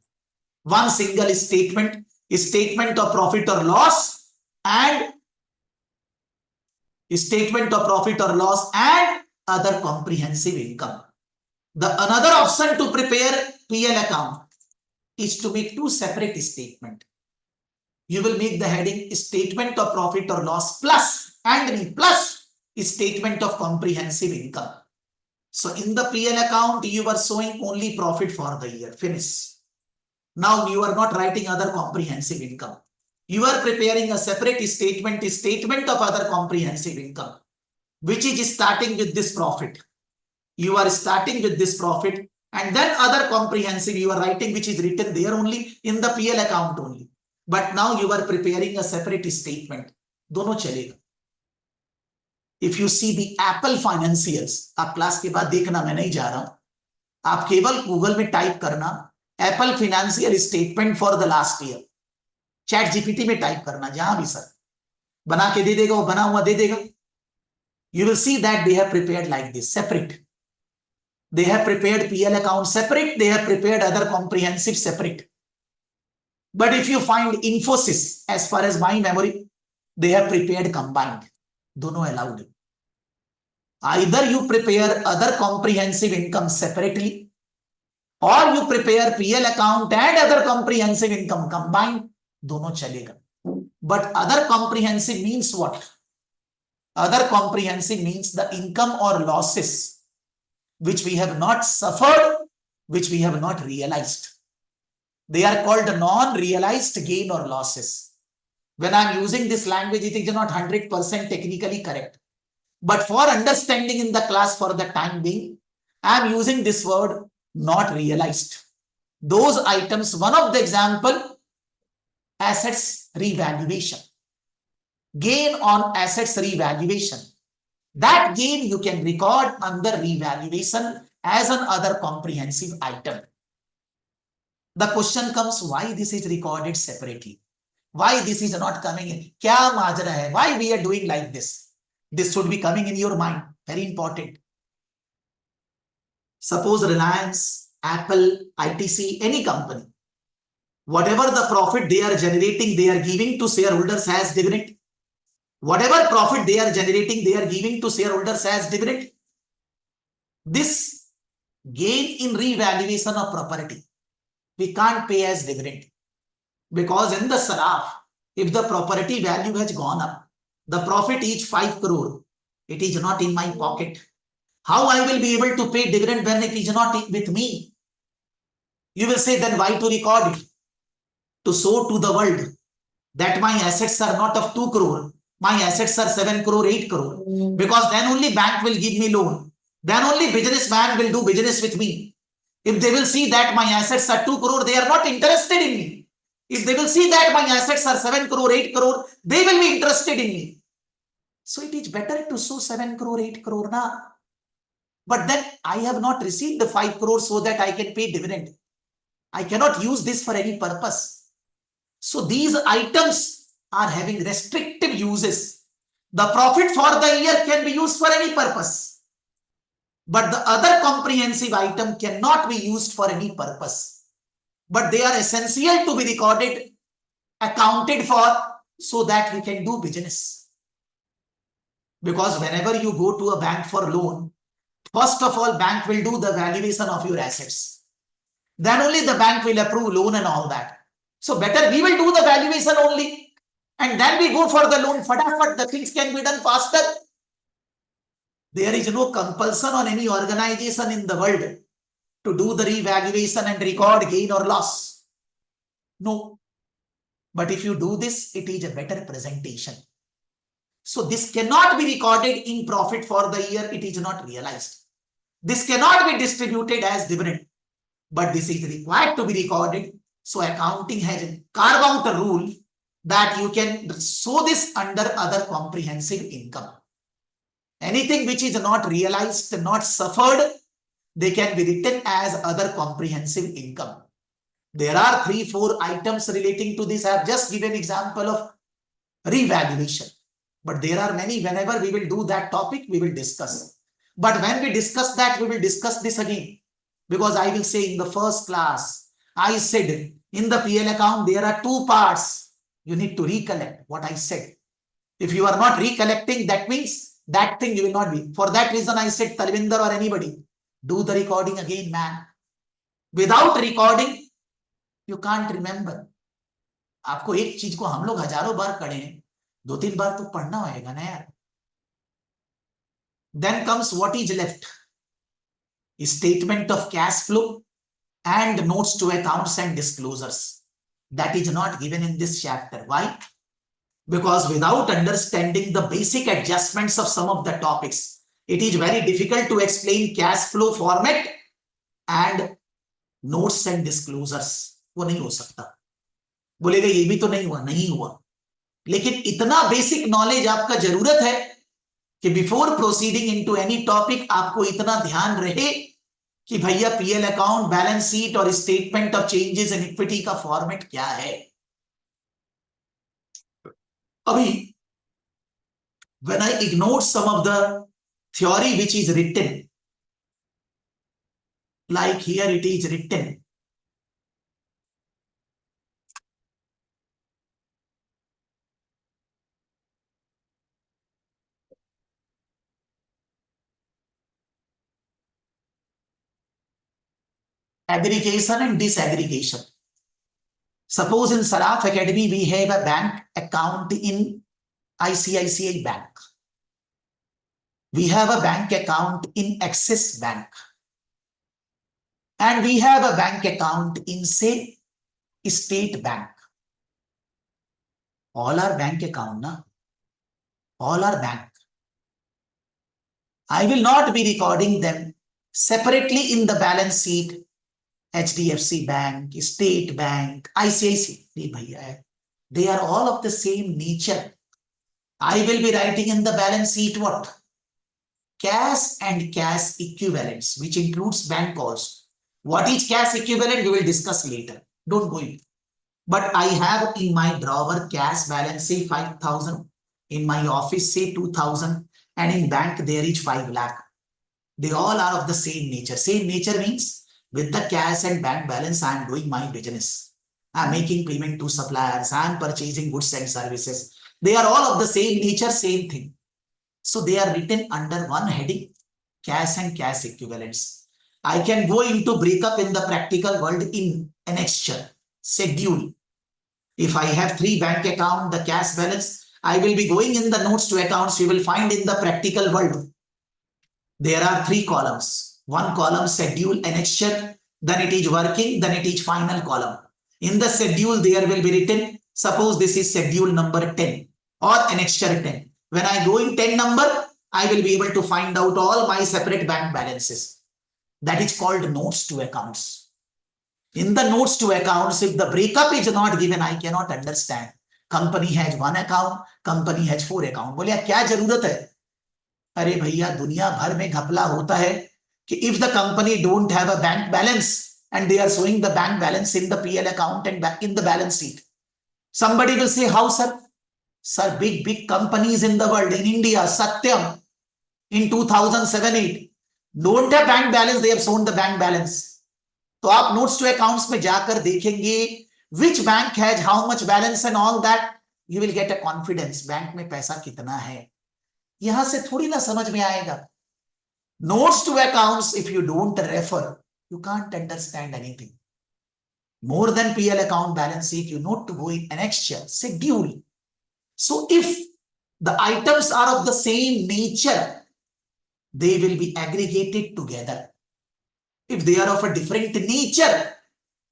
A: One single statement, statement of profit or loss, and statement of profit or loss and other comprehensive income. The another option to prepare PL account is to make two separate statements. You will make the heading statement of profit or loss plus and plus statement of comprehensive income. So in the PL account, you are showing only profit for the year. Finish. Now you are not writing other comprehensive income. You are preparing a separate statement of other comprehensive income, which is starting with this profit. You are starting with this profit, and then other comprehensive you are writing, which is written there only in the PL account only. But now you are preparing a separate statement. दोनों चलेगा. If you see the Apple financials, आप class के बाद देखना, मैं नहीं जा रहा हूं, आप केवल गूगल में टाइप करना Apple financial statement for the last year. Chat GPT में टाइप करना, जहां भी सर बना के दे देगा, वो बना हुआ दे देगा. You will see that they have prepared like this, separate. They have prepared PL account separate, they have prepared other comprehensive separate. But if you find Infosys, as far as my memory, they have prepared combined. दोनों allowed. Either you prepare other comprehensive income separately, or you prepare PL account and other comprehensive income combined. दोनों चलेगा. But other comprehensive means what? Other comprehensive means the income or losses which we have not suffered, which we have not realized. They are called non-realized gain or losses. When I am using this language, it is not 100% technically correct. But for understanding in the class for the time being, I am using this word not realized. Those items, one of the example, assets revaluation. Gain on assets revaluation. That gain you can record under revaluation as an other comprehensive item. The question comes, why this is recorded separately? Why this is not coming in? क्या माजरा है? Why we are doing like this? This should be coming in your mind. Very important. Suppose Reliance, Apple, ITC, any company, whatever the profit they are generating, they are giving to shareholders as dividend. Whatever profit they are generating, they are giving to shareholders as dividend. This gain in revaluation of property, we can't pay as dividend. Because in the Saraf, if the property value has gone up, the profit is 5 crore, it is not in my pocket. How I will be able to pay dividend when it is not with me? You will say, then why to record it? To show to the world that my assets are not of 2 crore, my assets are 7 crore, 8 crore. Because then only bank will give me loan. Then only businessman will do business with me. If they will see that my assets are 2 crore, they are not interested in me. If they will see that my assets are 7 crore, 8 crore, they will be interested in me. So it is better to show 7 crore, 8 crore now. But then I have not received the 5 crore so that I can pay dividend. I cannot use this for any purpose. So these items are having restrictive uses. The profit for the year can be used for any purpose. But the other comprehensive item cannot be used for any purpose. But they are essential to be recorded, accounted for, so that we can do business. Because whenever you go to a bank for loan, first of all, bank will do the valuation of your assets. Then only the bank will approve loan and all that. So better we will do the valuation only. And then we go for the loan. Fatafat, the things can be done faster. There is no compulsion on any organization in the world to do the revaluation and record gain or loss. No. But if you do this, it is a better presentation. So this cannot be recorded in profit for the year it is not realized. This cannot be distributed as dividend, but this is required to be recorded. So accounting has carved out a rule that you can show this under other comprehensive income. Anything which is not realized, not suffered, they can be written as other comprehensive income. There are 3-4 items relating to this. I have just given example of revaluation, but there are many. Whenever we will do that topic, we will discuss. But when we discuss that, we will discuss this again, because I will say in the first class, I said in the PL account, there are 2 parts. You need to recollect what I said. If you are not recollecting, that means that thing you will not be. For that reason, I said, Talvinder or anybody, do the recording again, man. Without recording, you can't remember. आपको एक चीज को हम लोग हजारों बार पढ़े हैं, 2-3 बार तो पढ़ना होगा ना यार. Then comes what is left. Statement of cash flow and notes to accounts and disclosures. That is not given in this chapter. Why? Because without understanding the basic adjustments of some of the topics, it is very difficult to explain cash flow format and notes and disclosures. वो नहीं हो सकता. बोलेगा ये भी तो नहीं हुआ. लेकिन इतना बेसिक नॉलेज आपका जरूरत है कि before proceeding into any topic आपको इतना ध्यान रहे कि भैया पीएल अकाउंट, बैलेंस शीट और statement of changes in equity का फॉर्मेट क्या है. अभी when I ignored some of the theory which is written, like here it is written, aggregation and disaggregation. Suppose in Saraf Academy we have a bank account in ICICI Bank. We have a bank account in Axis Bank. And we have a bank account in, say, State Bank. All are bank account, na? All are bank. I will not be recording them separately in the balance sheet. HDFC Bank, State Bank, ICICI. They are all of the same nature. I will be writing in the balance sheet what? Cash and cash equivalents, which includes bank also. What is cash equivalent? We will discuss later. Don't go in. But I have in my drawer cash balance, say 5,000. In my office, say 2,000. And in bank, there is 5 lakh. They all are of the same nature. Same nature means with the cash and bank balance, I am doing my business. I am making payment to suppliers. I am purchasing goods and services. They are all of the same nature, same thing. So they are written under one heading, cash and cash equivalents. I can go into breakup in the practical world in annexure, schedule. If I have 3 bank account, the cash balance, I will be going in the notes to accounts. You will find in the practical world, there are 3 columns. One column schedule, annexure, then it is working, then it is final column. In the schedule, there will be written, suppose this is schedule number 10 or annexure 10. When I go in 10 number, I will be able to find out all my separate bank balances. That is called notes to accounts. In the notes to accounts, if the breakup is not given, I cannot understand. Company has 1 account, company has 4 account. बोले क्या जरूरत है? अरे भैया दुनिया भर में घपला होता है कि if the company don't have a bank balance and they are showing the bank balance in the PL account and in the balance sheet. Somebody will say, how sir? Sir, big companies in the world, in India, Satyam, in 2007-8, don't have bank balance, they have shown the bank balance. तो आप notes to accounts में जाकर देखेंगे which bank has how much balance and all that, you will get a confidence. Bank में पैसा कितना है, यहां से थोड़ी ना समझ में आएगा. Notes to accounts, if you don't refer, you can't understand anything. More than PL account balance sheet, you need to go in annexure, schedule. So if the items are of the same nature, they will be aggregated together. If they are of a different nature,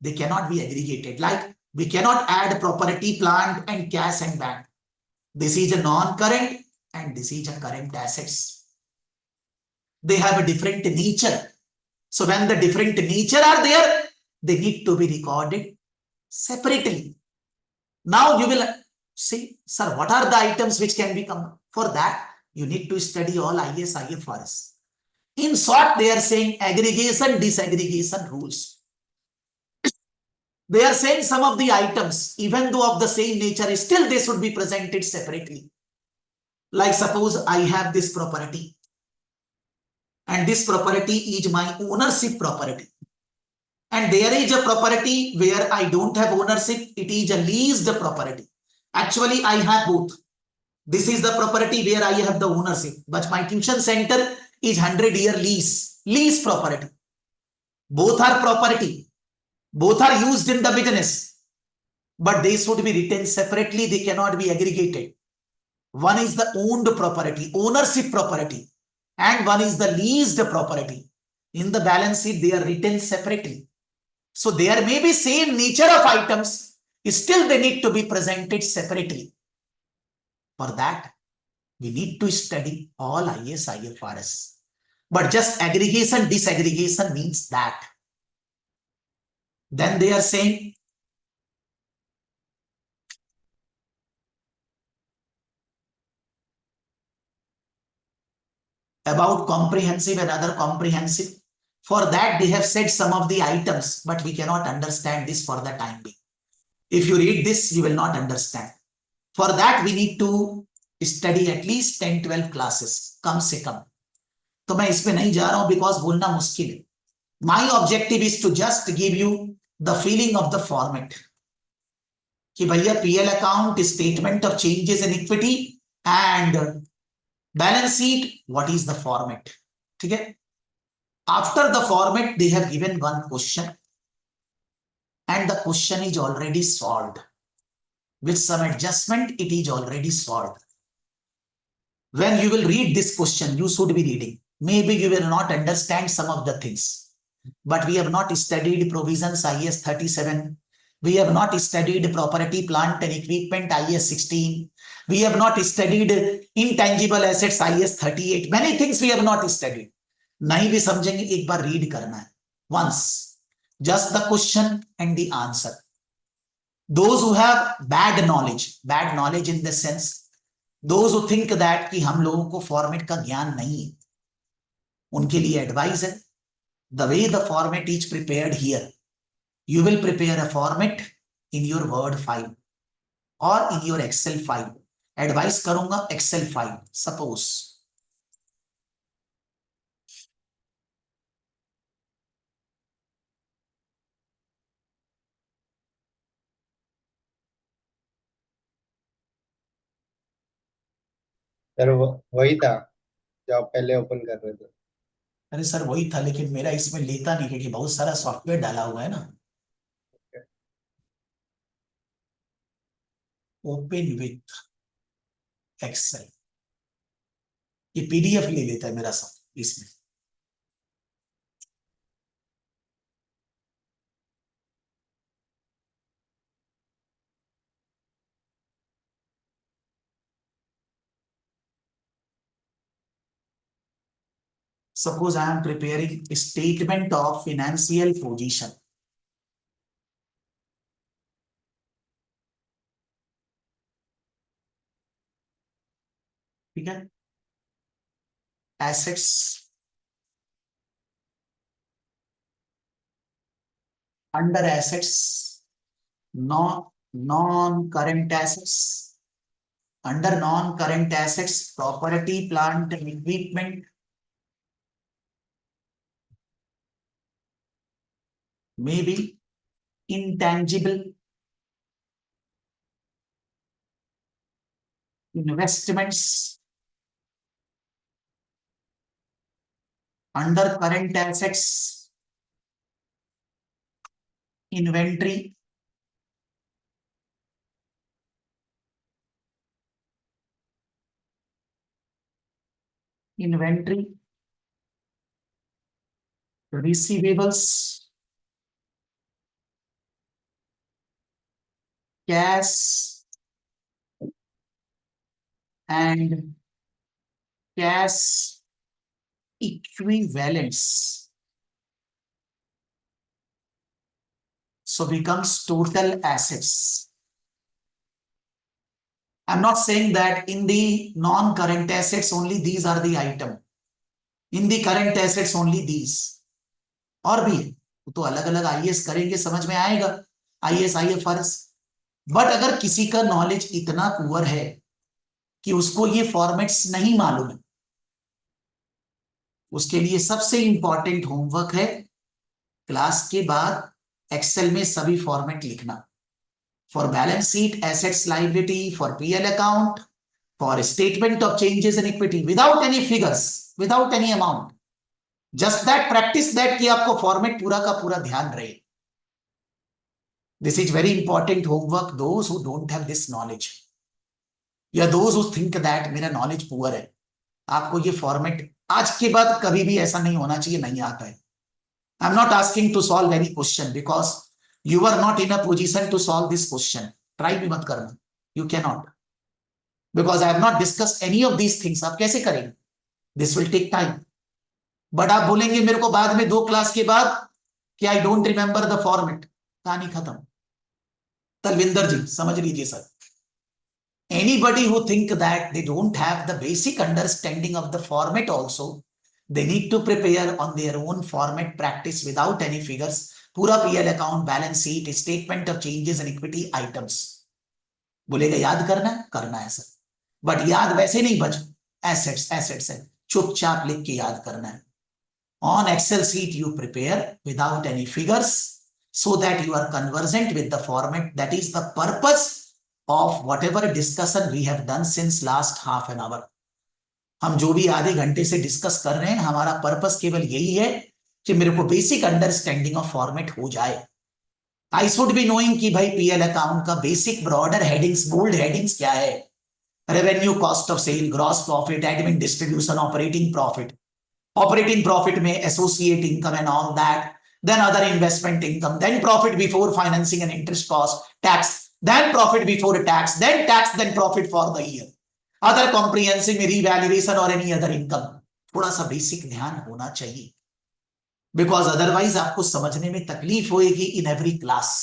A: they cannot be aggregated. Like we cannot add property, plant and cash and bank. This is a non-current and this is a current assets. They have a different nature. So when the different nature are there, they need to be recorded separately. Now you will see, sir, what are the items which can become? For that, you need to study all IS, IFRS. In short, they are saying aggregation, disaggregation rules. They are saying some of the items, even though of the same nature, still they should be presented separately. Like suppose I have this property and this property is my ownership property. And there is a property where I don't have ownership, it is a leased property. Actually, I have both. This is the property where I have the ownership, but my tuition center is 100-year lease property. Both are property, both are used in the business, but they should be written separately, they cannot be aggregated. One is the owned property, ownership property, and one is the leased property. In the balance sheet, they are written separately. So there may be same nature of items, still they need to be presented separately. For that, we need to study all IS, IFRS. But just aggregation, disaggregation means that. Then they are saying about comprehensive and other comprehensive. For that, they have said some of the items, but we cannot understand this for the time being. If you read this, you will not understand. For that, we need to study at least 10-12 classes, कम से कम. तो मैं इस पे नहीं जा रहा हूं because बोलना मुश्किल है. My objective is to just give you the feeling of the format. कि भैया PL account, statement of changes in equity and balance sheet, what is the format? ठीक है? After the format, they have given one question and the question is already solved. With some adjustment, it is already solved. When you will read this question, you should be reading. Maybe you will not understand some of the things, but we have not studied provisions IS 37. We have not studied property, plant and equipment IS 16. We have not studied intangible assets IS 38. Many things we have not studied. नहीं भी समझेंगे, एक बार read करना है. Once, just the question and the answer. Those who have bad knowledge in the sense, those who think that कि हम लोगों को फॉर्मेट का ज्ञान नहीं है, उनके लिए एडवाइस है, the way the format is prepared here, you will prepare a format in your Word file or in your Excel file. Advice करूंगा Excel file. Suppose
C: सर वही था जो आप पहले ओपन कर रहे थे।
A: अरे सर वही था, लेकिन मेरा इसमें लेता नहीं क्योंकि बहुत सारा सॉफ्टवेयर डाला हुआ है ना. ओपन विथ एक्सेल, ये PDF ले लेता है मेरा सब इसमें. Suppose I am preparing a statement of financial position. ठीक है? Assets, under assets, non-current assets. Under non-current assets, property, plant and equipment. Maybe intangible investments. Under current assets, inventory. Inventory receivables, cash and cash equivalents. So becomes total assets. I'm not saying that in the non-current assets only these are the item. In the current assets only these. और भी है, तो अलग अलग IAS करेंगे समझ में आएगा, आईएएस आईएफआरएस। बट अगर किसी का नॉलेज इतना पुअर है कि उसको ये फॉर्मेट्स नहीं मालूम है, उसके लिए सबसे इंपॉर्टेंट होमवर्क है क्लास के बाद एक्सेल में सभी फॉर्मेट लिखना, for balance sheet, assets liability, for PL account, for statement of changes in equity, without any figures, without any amount, just that practice that कि आपको फॉर्मेट पूरा का पूरा ध्यान रहे। This is very important homework those who don't have this knowledge या those who think that मेरा knowledge poor है। आपको ये फॉर्मेट आज के बाद कभी भी ऐसा नहीं होना चाहिए नहीं आता है। I am not asking to solve any question because you are not in a position to solve this question, try भी मत करना, you can not, because I have not discuss any of these things. आप कैसे करेंगे? This will take time. But आप बोलेंगे मेरे को बाद में 2 क्लास के बाद कि I don't remember the format, कहानी खत्म। तलविंदर जी समझ लीजिए sir, anybody who think that they don't have the basic understanding of the format also, they need to prepare on their own format practice without any figures, पूरा PL account, balance sheet, statement of changes in equity items. बोलेगा याद करना है sir, but याद वैसे नहीं बच, assets assets है, चुपचाप लिख के याद करना है। On Excel sheet you prepare without any figures so that you are conversant with the format. That is the purpose of whatever discussion we have done since last half an hour. हम जो भी आधे घंटे से discuss कर रहे हैं, हमारा पर्पस केवल यही है कि मेरे को बेसिक अंडरस्टैंडिंग ऑफ फॉर्मेट हो जाए। आई शुड बी नोइंग कि भाई पीएल अकाउंट का basic broader headings, bold headings क्या है, revenue, cost of sale, gross profit, admin distribution, operating profit, operating profit में associate income and all that, then other investment income, then profit before financing and interest cost, tax, then profit before tax, then profit for the year, other comprehensive revaluation or any other income। थोड़ा सा basic ध्यान होना चाहिए, because otherwise आपको समझने में तकलीफ होगी in every class.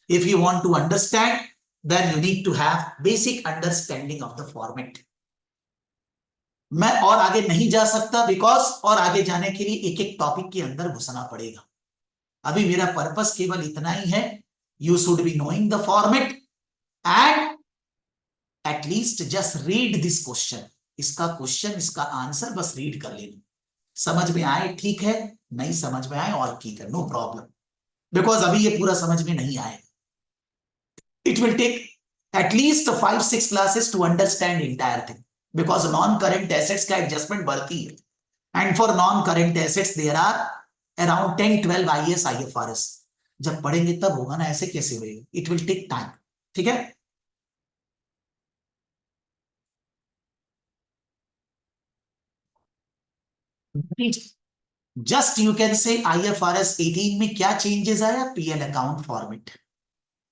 A: If you want to understand then you need to have basic understanding of the format. मैं और आगे नहीं जा सकता बिकॉज और आगे जाने के लिए एक एक टॉपिक के अंदर घुसना पड़ेगा। अभी मेरा पर्पस केवल इतना ही है, you should be knowing the format and at least just read this question. इसका क्वेश्चन, इसका आंसर बस रीड कर लेना, समझ में आए ठीक है, नहीं समझ में आए और ठीक है, नो प्रॉब्लम, बिकॉज अभी ये पूरा समझ में नहीं आए। It will take at least 5-6 classes to understand entire thing, because non-current assets का adjustment बढ़ती है, and for non-current assets there are around 10-12 IAS IFRS। जब पढ़ेंगे तब होगा ना, ऐसे कैसे होगा? It will take time, ठीक है। Just you can say IFRS 18 में क्या changes आया? PL account format,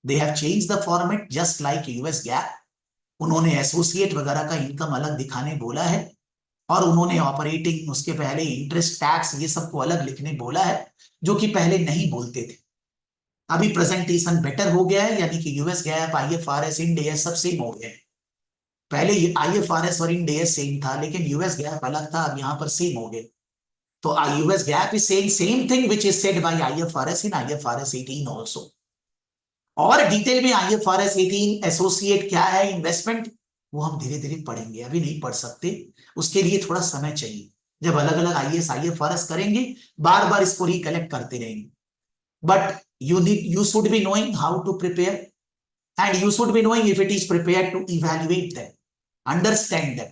A: they have changed the format just like US GAAP। उन्होंने एसोसिएट वगैरह का इनकम अलग दिखाने बोला है, और उन्होंने ऑपरेटिंग, उसके पहले इंटरेस्ट, टैक्स, ये सबको अलग लिखने बोला है, जो कि पहले नहीं बोलते थे। अभी प्रेजेंटेशन बेटर हो गया है, यानी कि US gap, IFRS, Ind AS सब सेम हो गए। पहले आईएफआरएस और इंड एएस सेम था, लेकिन यूएस गैप अलग था, अब यहां पर सेम हो गए। तो US gap is saying same thing which is said bye IFRS in IFRS 18 also. और डिटेल में आईएफआरएस 18 एसोसिएट क्या है, इन्वेस्टमेंट, वो हम धीरे धीरे पढ़ेंगे, अभी नहीं पढ़ सकते, उसके लिए थोड़ा समय चाहिए। जब अलग अलग आईएएस आईएफआरएस करेंगे, बार बार इसको रिकलेक्ट करते रहेंगे। But you should be knowing how to prepare, and you should be knowing if it is prepared to evaluate them, understand them।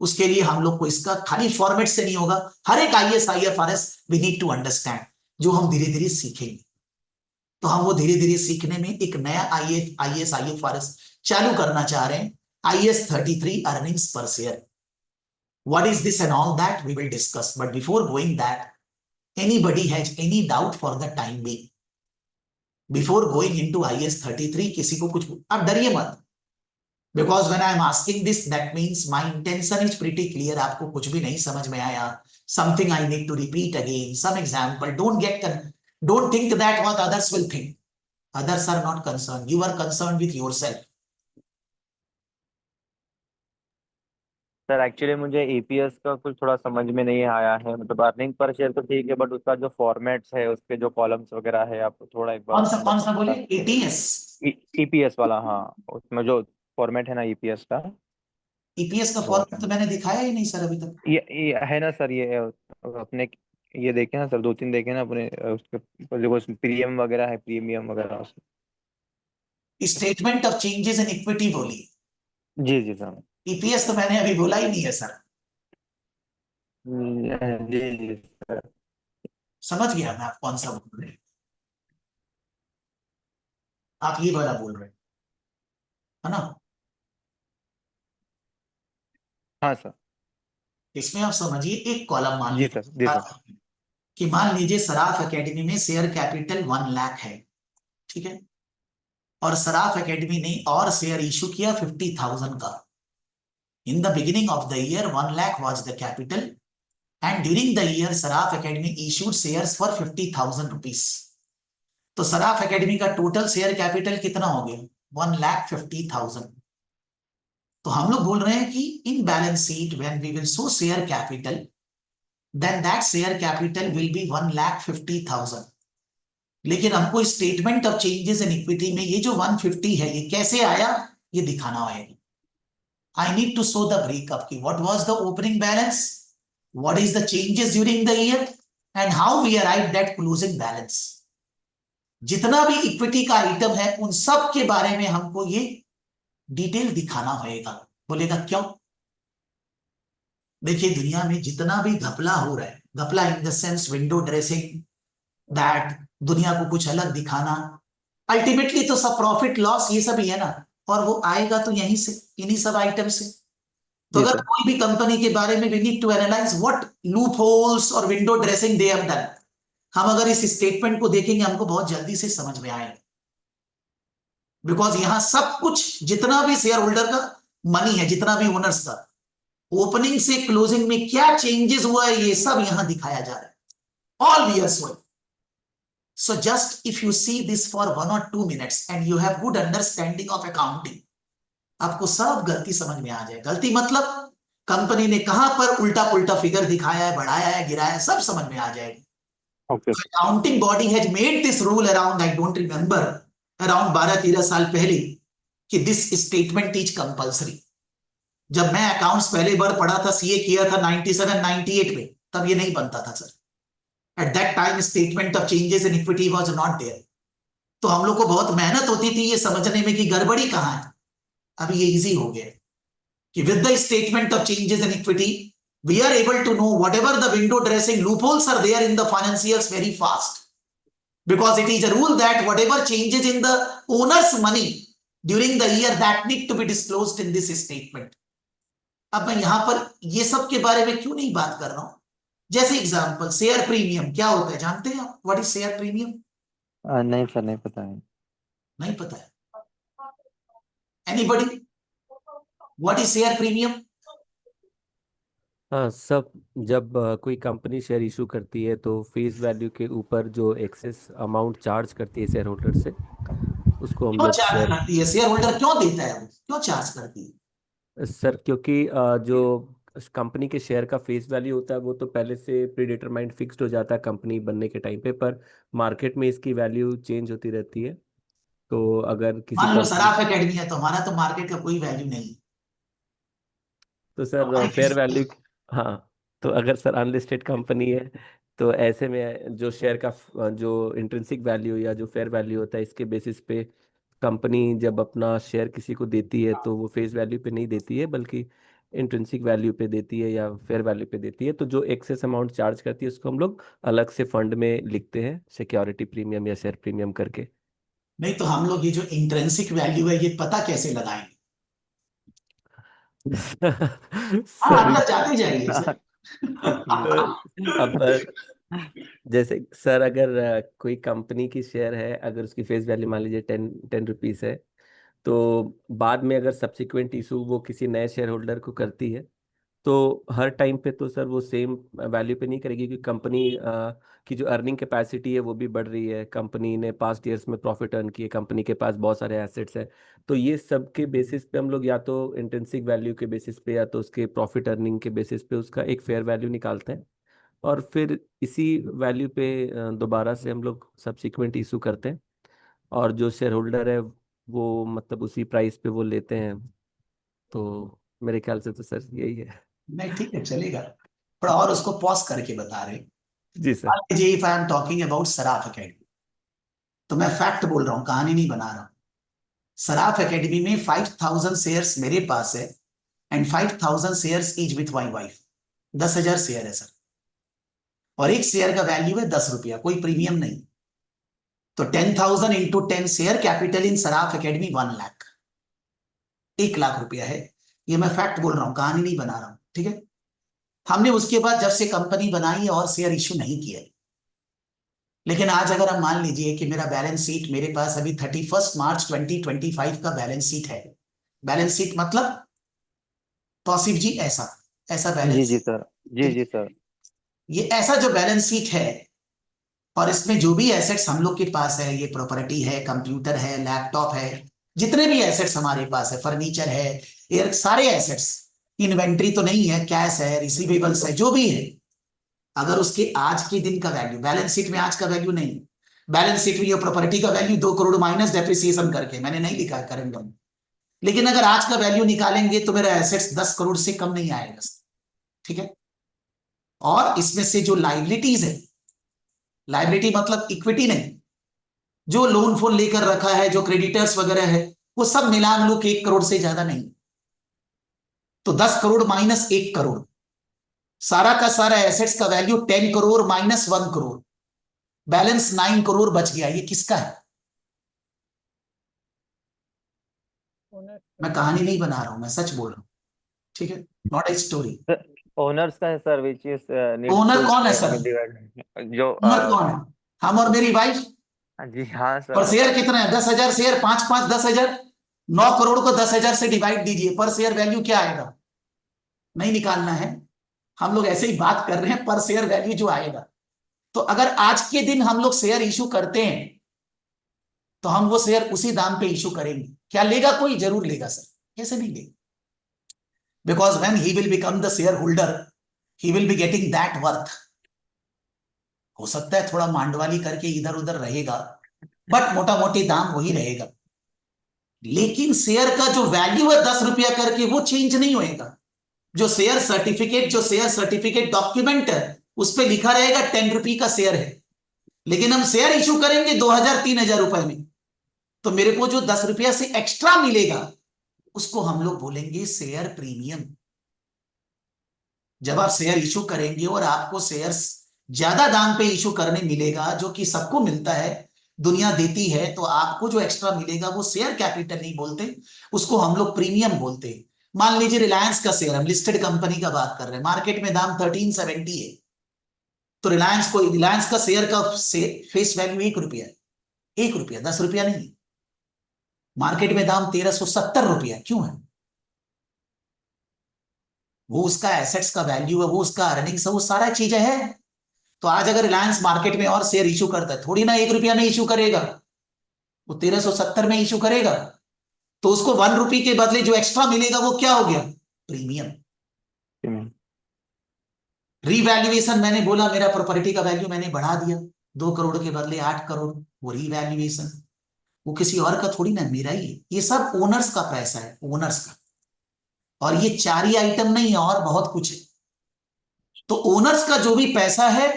A: उसके लिए हम लोग को इसका खाली फॉर्मेट से नहीं होगा, हर एक IAS IFRS we need to understand, जो हम धीरे धीरे सीखेंगे। तो हम वो धीरे धीरे सीखने में एक नया आईएएस आईएफआरएस चालू करना चाह रहे हैं, IAS 33 earnings per share। What is this and all that we will discuss, but before going that, Anybody has any doubt for the time being? Before going into IS 33, किसी को कुछ आप डरिए मत, because when I am asking this, that means my intention is pretty clear. आपको कुछ भी नहीं समझ में आया, something I need to repeat again, some example. Don't think that what others will think. Others are not concerned. You are concerned with yourself.
D: Sir actually मुझे EPS का कुछ थोड़ा समझ में नहीं आया है, मतलब अर्निंग पर शेयर तो ठीक है, बट उसका जो फॉर्मेट्स है, उसके जो कॉलम्स वगैरह है, आप थोड़ा एक बार
A: कौन सा बोलिए? ATS?
D: ईपीएस वाला, हाँ, उसमें जो फॉर्मेट है ना ईपीएस का,
A: EPS का फॉर्मेट तो मैंने दिखाया ही नहीं सर अभी तक।
D: ये है ना सर, ये अपने ये देखे ना सर, 2-3 देखे ना अपने, उसके ऊपर जो प्रीमियम वगैरह है, प्रीमियम वगैरह
A: statement of changes in equity बोली।
D: जी जी सर।
A: EPS तो मैंने अभी बोला ही नहीं है सर।
D: जी जी सर।
A: समझ गया मैं आप कौन सा बोल रहे हैं। आप ये वाला बोल रहे हैं, है ना?
D: हाँ सर।
A: इसमें आप समझिए, एक कॉलम मान
D: जी सर, जी
A: लीजिए
D: सर।
A: कि मान लीजिए सराफ एकेडमी में शेयर कैपिटल 1 लाख है, ठीक है, और सराफ एकेडमी ने और शेयर इशू किया 50,000 का। In the beginning of the year 1 lakh was the capital, and during the year Saraf academy issued shares for 50,000 rupees. तो सराफ एकेडमी का टोटल शेयर कैपिटल कितना हो गया? 1,50,000। तो हम लोग बोल रहे हैं कि in balance sheet when we will show share capital, then that share capital will be 1,50,000। लेकिन हमको statement of changes in equity में ये जो 150 है, ये कैसे आया, ये दिखाना होगा। I need to show the breakup ki what was the opening balance, what is the changes during the year, and how we arrived at closing balance. जितना भी इक्विटी का आइटम है उन सब के बारे में हमको ये डिटेल दिखाना होगा। बोलेगा क्यों? देखिए दुनिया में जितना भी घपला हो रहा है, घपला in the sense window dressing, that दुनिया को कुछ अलग दिखाना, अल्टीमेटली तो सब प्रॉफिट लॉस ये सब ही है ना, और वो आएगा तो यहीं से, इन्हीं सब आइटम से। तो अगर कोई भी कंपनी के बारे में we need to analyse what loopholes और window dressing they have done, हम अगर इस स्टेटमेंट को देखेंगे हमको बहुत जल्दी से समझ में आएगा। बिकॉज यहां सब कुछ जितना भी शेयर होल्डर का मनी है, जितना भी ओनर्स का, ओपनिंग से क्लोजिंग में क्या चेंजेस हुआ है, ये सब यहां दिखाया जा रहा है। All we are showing. So just if you see this for 1 or 2 minutes and you have good understanding of accounting, आपको सब गलती समझ में आ जाए। गलती मतलब कंपनी ने कहां पर उल्टा पुल्टा फिगर दिखाया है, बढ़ाया है, गिराया है, सब समझ में आ जाएगा। Accounting body has made this rule around, I don't remember, around 12-13 साल पहले, कि दिस स्टेटमेंट इज कंपल्सरी। जब मैं अकाउंट्स पहले बार पढ़ा था, सीए किया था 97-98 में, तब ये नहीं बनता था sir. At that time statement of changes in equity was not there. तो हम लोग को बहुत मेहनत होती थी ये समझने में कि गड़बड़ी कहां है। अभी ये इजी हो गया कि with the statement of changes in equity we are able to know whatever the window dressing loopholes are there in the financials very fast, because it is a rule that whatever changes in the owner's money during the year that need to be disclosed in this statement. अब मैं यहां पर ये सब के बारे में क्यों नहीं बात कर रहा हूं? जैसे एग्जांपल शेयर प्रीमियम क्या होता है, जानते हैं आप? What is share premium?
D: नहीं सर, नहीं पता है।
A: नहीं पता है? Anybody? What is share premium?
E: हाँ सब, जब कोई कंपनी शेयर इशू करती है तो फेस वैल्यू के ऊपर जो एक्सेस अमाउंट चार्ज करती है शेयर होल्डर से, उसको हम
A: क्यों
E: लोग
A: चार्ज
E: शेयर।
A: करती है? शेयर होल्डर क्यों देता है? वो क्यों चार्ज करती है?
E: सर क्योंकि जो कंपनी के शेयर का फेस वैल्यू होता है वो तो पहले से प्री डिटरमाइंड फिक्स्ड हो जाता है कंपनी बनने के टाइम पे, पर मार्केट में इसकी वैल्यू चेंज होती रहती है। तो अगर किसी
A: मान लो
E: कंपनी,
A: सराफ एकेडमी है तो हमारा तो मार्केट का कोई वैल्यू नहीं,
E: तो सर
A: हमारी
E: फेयर
A: किसी
E: वैल्यू, हाँ, तो अगर सर अनलिस्टेड कंपनी है तो ऐसे में जो शेयर का जो इंट्रिंसिक वैल्यू या जो फेयर वैल्यू होता है, इसके बेसिस पे कंपनी जब अपना शेयर किसी को देती है तो वो फेस वैल्यू पे नहीं देती है, बल्कि इंट्रिंसिक वैल्यू पे देती है या फेयर वैल्यू पे देती है। तो जो एक्सेस अमाउंट चार्ज करती है उसको हम लोग अलग से फंड में लिखते हैं, सिक्योरिटी प्रीमियम या शेयर प्रीमियम करके।
A: नहीं तो हम लोग ये जो इंट्रिंसिक वैल्यू है ये पता कैसे लगाएंगे? हाँ
E: सर
A: अंदर जाते जाइए सर।
E: अब जैसे सर अगर कोई कंपनी की शेयर है, अगर उसकी फेस वैल्यू मान लीजिए 10 रुपीज है, तो बाद में अगर सब्सिक्वेंट इशू वो किसी नए शेयर होल्डर को करती है, तो हर टाइम पे तो सर वो सेम वैल्यू पे नहीं करेगी, क्योंकि कंपनी की जो अर्निंग कैपेसिटी है वो भी बढ़ रही है, कंपनी ने पास्ट ईयर्स में प्रॉफिट अर्न किए, कंपनी के पास बहुत सारे एसेट्स हैं। तो ये सब के बेसिस पे हम लोग या तो इंट्रिंसिक वैल्यू के बेसिस पे या तो उसके प्रॉफिट अर्निंग के बेसिस पे उसका एक फेयर वैल्यू निकालते हैं, और फिर इसी वैल्यू पे दोबारा से हम लोग सब्सिक्वेंट इशू करते हैं, और जो शेयर होल्डर है वो मतलब उसी प्राइस पे वो लेते हैं। तो मेरे ख्याल से तो सर यही है।
A: नहीं ठीक है, चलेगा। थोड़ा और उसको पॉज करके बता रहे।
E: जी सर।
A: मान लीजिए if I am talking about Saraf academy, तो मैं फैक्ट बोल रहा हूँ, कहानी नहीं बना रहा हूँ। सराफ एकेडमी में 5000 शेयर्स मेरे पास है and 5000 shares each with my wife. 10,000 share है सर, और एक शेयर का वैल्यू है 10 रुपया, कोई प्रीमियम नहीं। तो 10,000 into 10 share, capital in Saraf academy 1 lakh, 1 lakh रुपया है। ये मैं फैक्ट बोल रहा हूं, कहानी नहीं बना रहा हूं, ठीक है। हमने उसके बाद जब से कंपनी बनाई है और शेयर इश्यू नहीं किया। लेकिन आज अगर हम मान लीजिए कि मेरा बैलेंस शीट, मेरे पास अभी 31 मार्च 2025 का बैलेंस शीट है। बैलेंस शीट मतलब तौसीफ जी, ऐसा ऐसा
D: जी
A: बैलेंस,
D: जी सर। जी जी सर।
A: ये ऐसा जो बैलेंस शीट है, और इसमें जो भी एसेट्स हम लोग के पास है, ये प्रॉपर्टी है, कंप्यूटर है, लैपटॉप है, जितने भी एसेट्स हमारे पास है, फर्नीचर है, एयर, सारे एसेट्स, इन्वेंट्री तो नहीं है, कैश है, रिसीवेबल्स है, जो भी है, अगर उसके आज के दिन का वैल्यू, बैलेंस शीट में आज का वैल्यू नहीं, बैलेंस शीट में ये प्रॉपर्टी का वैल्यू 2 करोड़ माइनस डेप्रिसिएशन करके, मैंने नहीं लिखा करंट अमाउंट, लेकिन अगर आज का वैल्यू निकालेंगे तो मेरा एसेट्स 10 करोड़ से कम नहीं आएगा, ठीक है। और इसमें से जो लाइबिलिटीज है, लाइबिलिटी मतलब इक्विटी नहीं, जो लोन फोन लेकर रखा है, जो क्रेडिटर्स वगैरह है, वो सब मिला लो कि 1 करोड़ से ज्यादा नहीं। तो 10 करोड़ माइनस 1 करोड़, सारा का सारा एसेट्स का value 10 crore minus 1 crore, balance 9 crore बच गया। ये किसका है? मैं कहानी नहीं बना रहा हूं, मैं सच बोल रहा हूँ, ठीक है, नॉट ए स्टोरी।
D: ओनर्स का है सर, विच इज
A: ओनर कौन है सर?
D: जो
A: ओनर कौन है? हम और मेरी वाइफ।
D: जी हाँ
A: और
D: सर।
A: शेयर कितना है? 10,000 शेयर, 5 10,000, 9 करोड़ को 10,000 से डिवाइड दीजिए, पर शेयर वैल्यू क्या आएगा? नहीं निकालना है, हम लोग ऐसे ही बात कर रहे हैं, पर शेयर वैल्यू जो आएगा। तो अगर आज के दिन हम लोग शेयर इशू करते हैं, तो हम वो शेयर उसी दाम पे इशू करेंगे। क्या लेगा कोई? जरूर लेगा सर, कैसे नहीं लेगा? Because when he will become the share holder, he will be getting that worth. हो सकता है थोड़ा मांडवाली करके इधर उधर रहेगा, बट मोटा मोटी दाम वही रहेगा। लेकिन शेयर का जो वैल्यू है 10 रुपया करके, वो चेंज नहीं होएगा। जो शेयर सर्टिफिकेट डॉक्यूमेंट है, उस पर लिखा रहेगा 10 रुपये का शेयर है। लेकिन हम शेयर इशू करेंगे 2,000 3,000 रुपए में, तो मेरे को जो 10 रुपया से एक्स्ट्रा मिलेगा, उसको हम लोग बोलेंगे शेयर प्रीमियम। जब आप शेयर इशू करेंगे और आपको शेयर्स ज्यादा दाम पे इशू करने मिलेगा, जो कि सबको मिलता है, दुनिया देती है, तो आपको जो एक्स्ट्रा मिलेगा वो शेयर कैपिटल नहीं बोलते, उसको हम लोग प्रीमियम बोलते हैं। मान लीजिए रिलायंस का शेयर, हम लिस्टेड कंपनी का बात कर रहे हैं, मार्केट में दाम 1370 है, तो रिलायंस का शेयर का फेस वैल्यू 1 रुपया है, 1 रुपया, 10 रुपया नहीं। मार्केट में दाम 1370 रुपया, क्यों है? वो उसका एसेट्स का वैल्यू है, वो उसका अर्निंग्स है, वो सारा चीजें है। तो आज अगर रिलायंस मार्केट में और शेयर इशू करता है, थोड़ी ना 1 रुपया में इशू करेगा, वो 1370 में इशू करेगा। तो उसको 1 रुपये के बदले जो एक्स्ट्रा मिलेगा वो क्या हो गया? प्रीमियम। रीवैल्यूएशन, मैंने बोला मेरा प्रॉपर्टी का वैल्यू मैंने बढ़ा दिया, 2 करोड़ के बदले 8 करोड़, वो रीवैल्यूएशन। वो किसी और का थोड़ी ना, मेरा ही है। ये सब ओनर्स का पैसा है, ओनर्स का। और ये 4 ही आइटम नहीं है, और बहुत कुछ है। तो ओनर्स का जो भी पैसा है,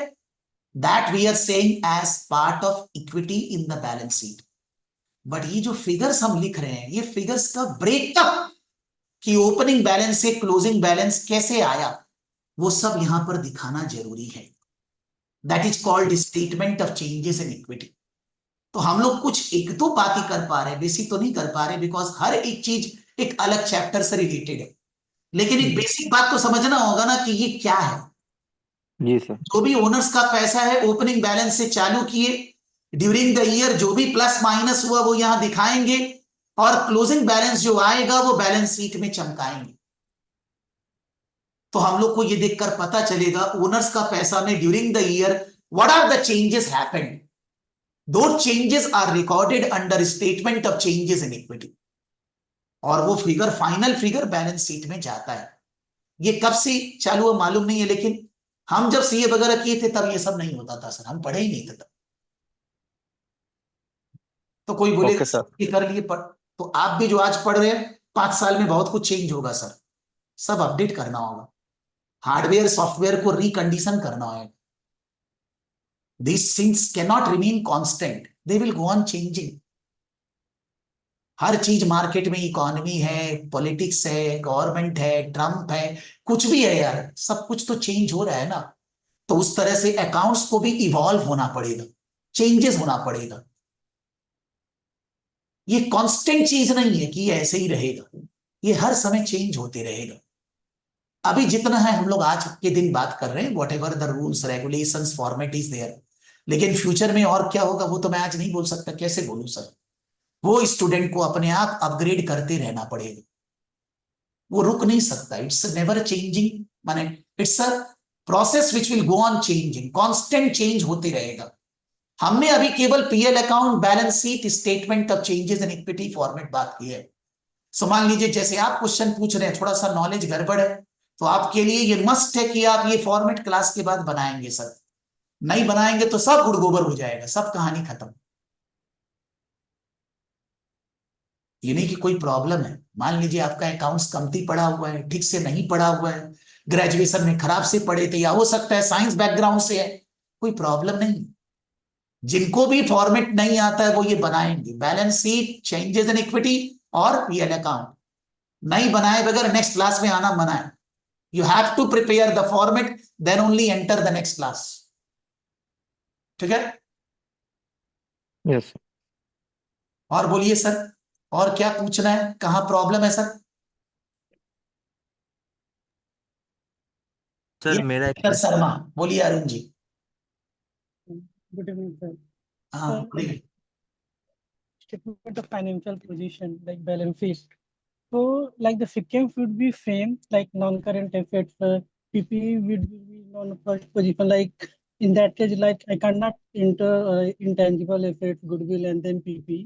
A: that we are saying as part of equity in the balance sheet. But ये जो फिगर्स हम लिख रहे हैं, ये फिगर्स का ब्रेकअप, कि ओपनिंग बैलेंस से क्लोजिंग बैलेंस कैसे आया, वो सब यहां पर दिखाना जरूरी है। That is called statement of changes in equity. तो हम लोग कुछ एक दो बात ही कर पा रहे हैं, बेसिक तो नहीं कर पा रहे, बिकॉज हर एक चीज एक अलग चैप्टर से रिलेटेड है। लेकिन एक बेसिक बात तो समझना होगा ना कि ये क्या है।
D: जी सर।
A: जो भी ओनर्स का पैसा है ओपनिंग बैलेंस से चालू किए, ड्यूरिंग द ईयर जो भी प्लस माइनस हुआ वो यहां दिखाएंगे, और क्लोजिंग बैलेंस जो आएगा वो बैलेंस शीट में चमकाएंगे। तो हम लोग को ये देखकर पता चलेगा ओनर्स का पैसा में during the year what are the changes happened. दो changes are recorded under statement of changes in equity, और वो figure final figure balance sheet में जाता है। ये कब से चालू हुआ मालूम नहीं है, लेकिन हम जब सीए वगैरह किए थे तब ये सब नहीं होता था सर, हम पढ़े ही नहीं थे तब। तो कोई बोलेगा
D: ओके सर।
A: ये कर लिए पढ़, तो आप भी जो आज पढ़ रहे हैं 5 साल में बहुत कुछ चेंज होगा सर, सब अपडेट करना होगा, हार्डवेयर सॉफ्टवेयर को रिकंडीशन करना होगा। These things cannot remain constant, they will go on changing। हर चीज मार्केट में, इकोनॉमी है, पॉलिटिक्स है, गवर्नमेंट है, ट्रम्प है, कुछ भी है यार, सब कुछ तो चेंज हो रहा है ना। तो उस तरह से अकाउंट्स को भी इवॉल्व होना पड़ेगा, चेंजेस होना पड़ेगा। ये कांस्टेंट चीज नहीं है कि ये ऐसे ही रहेगा, ये हर समय चेंज होते रहेगा। अभी जितना है हम लोग आज के दिन बात कर रहे हैं, whatever the rules regulations format is there, लेकिन फ्यूचर में और क्या होगा वो तो मैं आज नहीं बोल सकता। कैसे बोलूं सर? वो स्टूडेंट को अपने आप अपग्रेड करते रहना पड़ेगा, वो रुक नहीं सकता। इट्स नेवर चेंजिंग, माने it's a process which will go on changing, constant change होते रहेगा। हमने अभी केवल PL account, balance sheet, statement of changes in equity format बात की है। सो मान लीजिए जैसे आप क्वेश्चन पूछ रहे हैं, थोड़ा सा नॉलेज गड़बड़ है, तो आपके लिए ये मस्ट है कि आप ये फॉर्मेट क्लास के बाद बनाएंगे सर। नहीं बनाएंगे तो सब गुड़ गोबर हो जाएगा, सब कहानी खत्म। ये नहीं कि कोई प्रॉब्लम है, मान लीजिए आपका अकाउंट्स कमती पड़ा हुआ है, ठीक से नहीं पड़ा हुआ है, ग्रेजुएशन में खराब से पढ़े थे, या हो सकता है साइंस बैकग्राउंड से है, कोई प्रॉब्लम नहीं। जिनको भी फॉर्मेट नहीं आता है वो ये बनाएंगे, balance sheet, changes in equity और पीएल अकाउंट। नहीं बनाए बगैर नेक्स्ट क्लास में आना मना है। You have to prepare the format, then only enter the next class. ठीक है?
D: यस
A: और बोलिए सर, और क्या पूछना है, कहां प्रॉब्लम है सर?
F: सर
A: ये
F: मेरा
A: सर शर्मा, बोलिए Arun ji.
G: Good evening, sir.
A: हाँ
G: Sir,
A: बोलिए।
G: statement of financial position like balance sheet. So, like the sequence would be same, like non-current assets. PPE would be non-first position. Like in that case, like I cannot enter intangible assets, goodwill, and then PPE.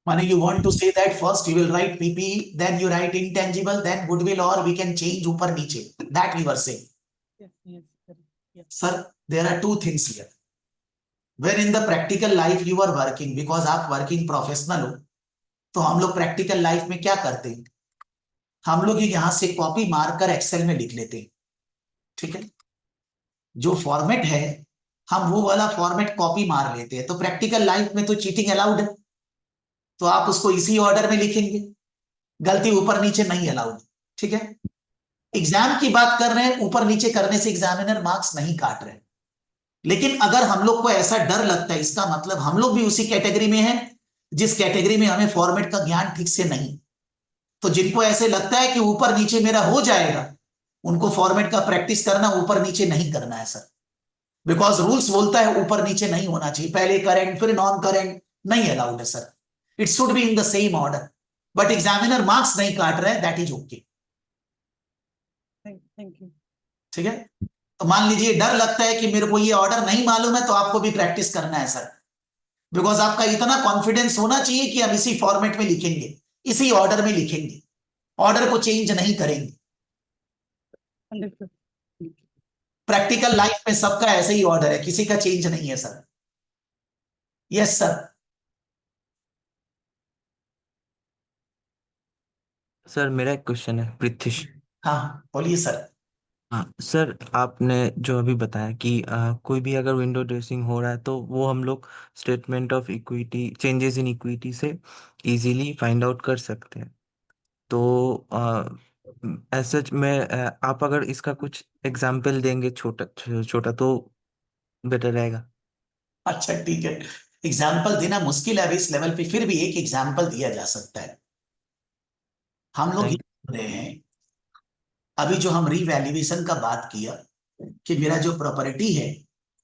A: माने you want to say that first you will write PPE, then you write intangible, then goodwill, or we can change ऊपर नीचे, that we were saying.
G: Yes, correct. Yeah.
A: Sir, there are two things here. When in the practical life you are working, because आप working professional हो, तो हम लोग practical life में क्या करते हैं, हम लोग यहां से कॉपी मारकर एक्सेल में लिख लेते हैं। ठीक है? जो फॉर्मेट है हम वो वाला फॉर्मेट कॉपी मार लेते हैं। तो प्रैक्टिकल लाइफ में तो चीटिंग अलाउड है, तो आप उसको इसी ऑर्डर में लिखेंगे, गलती ऊपर नीचे नहीं अलाउड। ठीक है? एग्जाम की बात कर रहे हैं, ऊपर नीचे करने से एग्जामिनर मार्क्स नहीं काट रहे। लेकिन अगर हम लोग को ऐसा डर लगता है, इसका मतलब हम लोग भी उसी कैटेगरी में हैं जिस कैटेगरी में हमें फॉर्मेट का ज्ञान ठीक से नहीं। तो जिनको ऐसे लगता है कि ऊपर नीचे मेरा हो जाएगा, उनको फॉर्मेट का प्रैक्टिस करना, ऊपर नीचे नहीं करना है सर। बिकॉज रूल्स बोलता है ऊपर नीचे नहीं होना चाहिए, पहले करेंट फिर नॉन करेंट, नहीं अलाउड है sir. It should be in the same order, but examiner marks नहीं काट रहे, that is okay.
G: Thank you.
A: ठीक है? तो मान लीजिए डर लगता है कि मेरे को ये ऑर्डर नहीं मालूम है, तो आपको भी प्रैक्टिस करना है सर। बिकॉज आपका इतना कॉन्फिडेंस होना चाहिए कि हम इसी फॉर्मेट में लिखेंगे, इसी ऑर्डर में लिखेंगे, ऑर्डर को चेंज नहीं करेंगे।
G: Understood.
A: प्रैक्टिकल लाइफ में सबका ऐसे ही ऑर्डर है, किसी का चेंज नहीं है सर। Yes sir.
F: सर मेरा एक क्वेश्चन है प्रीतिश।
A: हाँ बोलिए सर।
F: हाँ सर, आपने जो अभी बताया कि कोई भी अगर विंडो ड्रेसिंग हो रहा है तो वो हम लोग statement of equity, changes in equity से इजीली फाइंड आउट कर सकते हैं। तो ऐसा मैं आप अगर इसका कुछ एग्जाम्पल देंगे छोटा छोटा तो बेटर रहेगा।
A: अच्छा ठीक है, एग्जाम्पल देना मुश्किल है अभी इस लेवल पे, फिर भी एक एग्जाम्पल दिया जा सकता है। हम लोग ये
F: थैंक
A: बोल रहे हैं, अभी जो हम रीवैल्यूएशन का बात किया, कि मेरा जो प्रॉपर्टी है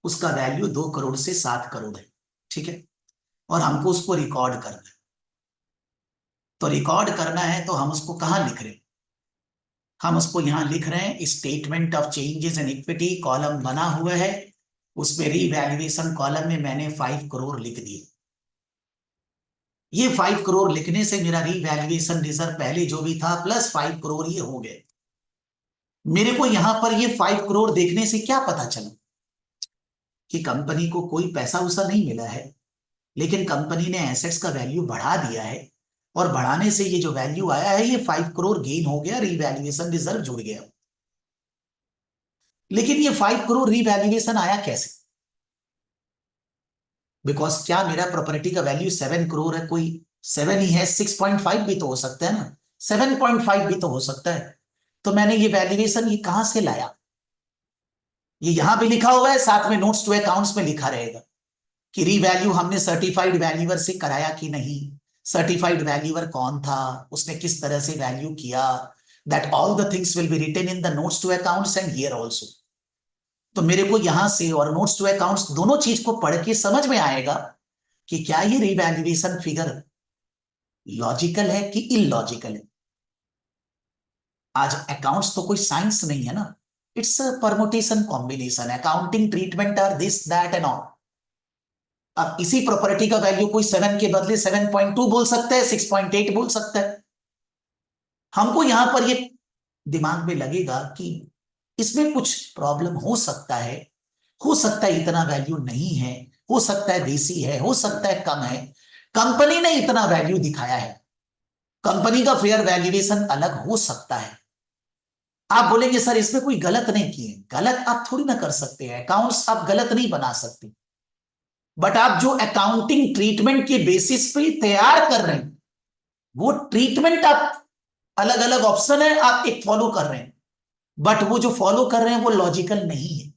A: उसका वैल्यू 2 करोड़ से 7 करोड़ है, ठीक है, और हमको उसको रिकॉर्ड करना है। तो रिकॉर्ड करना है तो हम उसको कहां लिख रहे हैं? हम उसको यहां लिख रहे हैं statement of changes in equity, column बना हुआ है, उसमें रीवैल्यूएशन कॉलम में मैंने 5 करोड़ लिख दिए। ये 5 करोड़ लिखने से मेरा रीवैल्यूएशन रिजर्व पहले जो भी था प्लस 5 करोड़ ये हो गए। मेरे को यहां पर ये 5 करोड़ देखने से क्या पता चला कि कंपनी को कोई पैसा उसा नहीं मिला है, लेकिन कंपनी ने एसेट्स का वैल्यू बढ़ा दिया है, और बढ़ाने से ये जो वैल्यू आया है ये 5 करोड़ गेन हो गया, रीवैल्यूएशन रिजर्व जुड़ गया। लेकिन ये 5 करोड़ रीवैल्यूएशन आया कैसे? बिकॉज क्या मेरा प्रॉपर्टी का वैल्यू 7 करोड़ है? कोई 7 ही है, 6.5 भी तो हो सकता है ना, 7.5 भी तो हो सकता है। तो मैंने ये वैल्यूएशन ये कहां से लाया? ये यहां भी लिखा हुआ है, साथ में नोट्स टू अकाउंट्स में लिखा रहेगा कि रीवैल्यू हमने सर्टिफाइड वैल्यूअर से कराया कि नहीं, सर्टिफाइड वैल्यूअर कौन था, उसने किस तरह से वैल्यू किया, that all the things will be written in the notes to accounts and here also. तो मेरे को यहां से और नोट्स टू अकाउंट्स दोनों चीज को पढ़ के समझ में आएगा कि क्या ये रीवैल्यूएशन फिगर लॉजिकल है कि इलॉजिकल है। आज अकाउंट्स तो कोई साइंस नहीं है ना, it's a permutation combination, accounting treatment are this that and all. अब इसी प्रॉपर्टी का वैल्यू कोई 7 के बदले 7.2 बोल सकता है, 6.8 बोल सकता है। हमको यहां पर ये दिमाग में लगेगा कि इसमें कुछ प्रॉब्लम हो सकता है, हो सकता है इतना वैल्यू नहीं है, हो सकता है बेसी है, हो सकता है कम है, कंपनी ने इतना वैल्यू दिखाया है, कंपनी का फेयर वैल्यूएशन अलग हो सकता है। आप बोलेंगे सर इसमें कोई गलत नहीं किए, गलत आप थोड़ी ना कर सकते हैं, अकाउंट्स आप गलत नहीं बना सकते, बट आप जो अकाउंटिंग ट्रीटमेंट के बेसिस पे तैयार कर रहे हैं वो ट्रीटमेंट आप अलग अलग ऑप्शन है, आप एक फॉलो कर रहे हैं, बट वो जो फॉलो कर रहे हैं वो लॉजिकल नहीं है।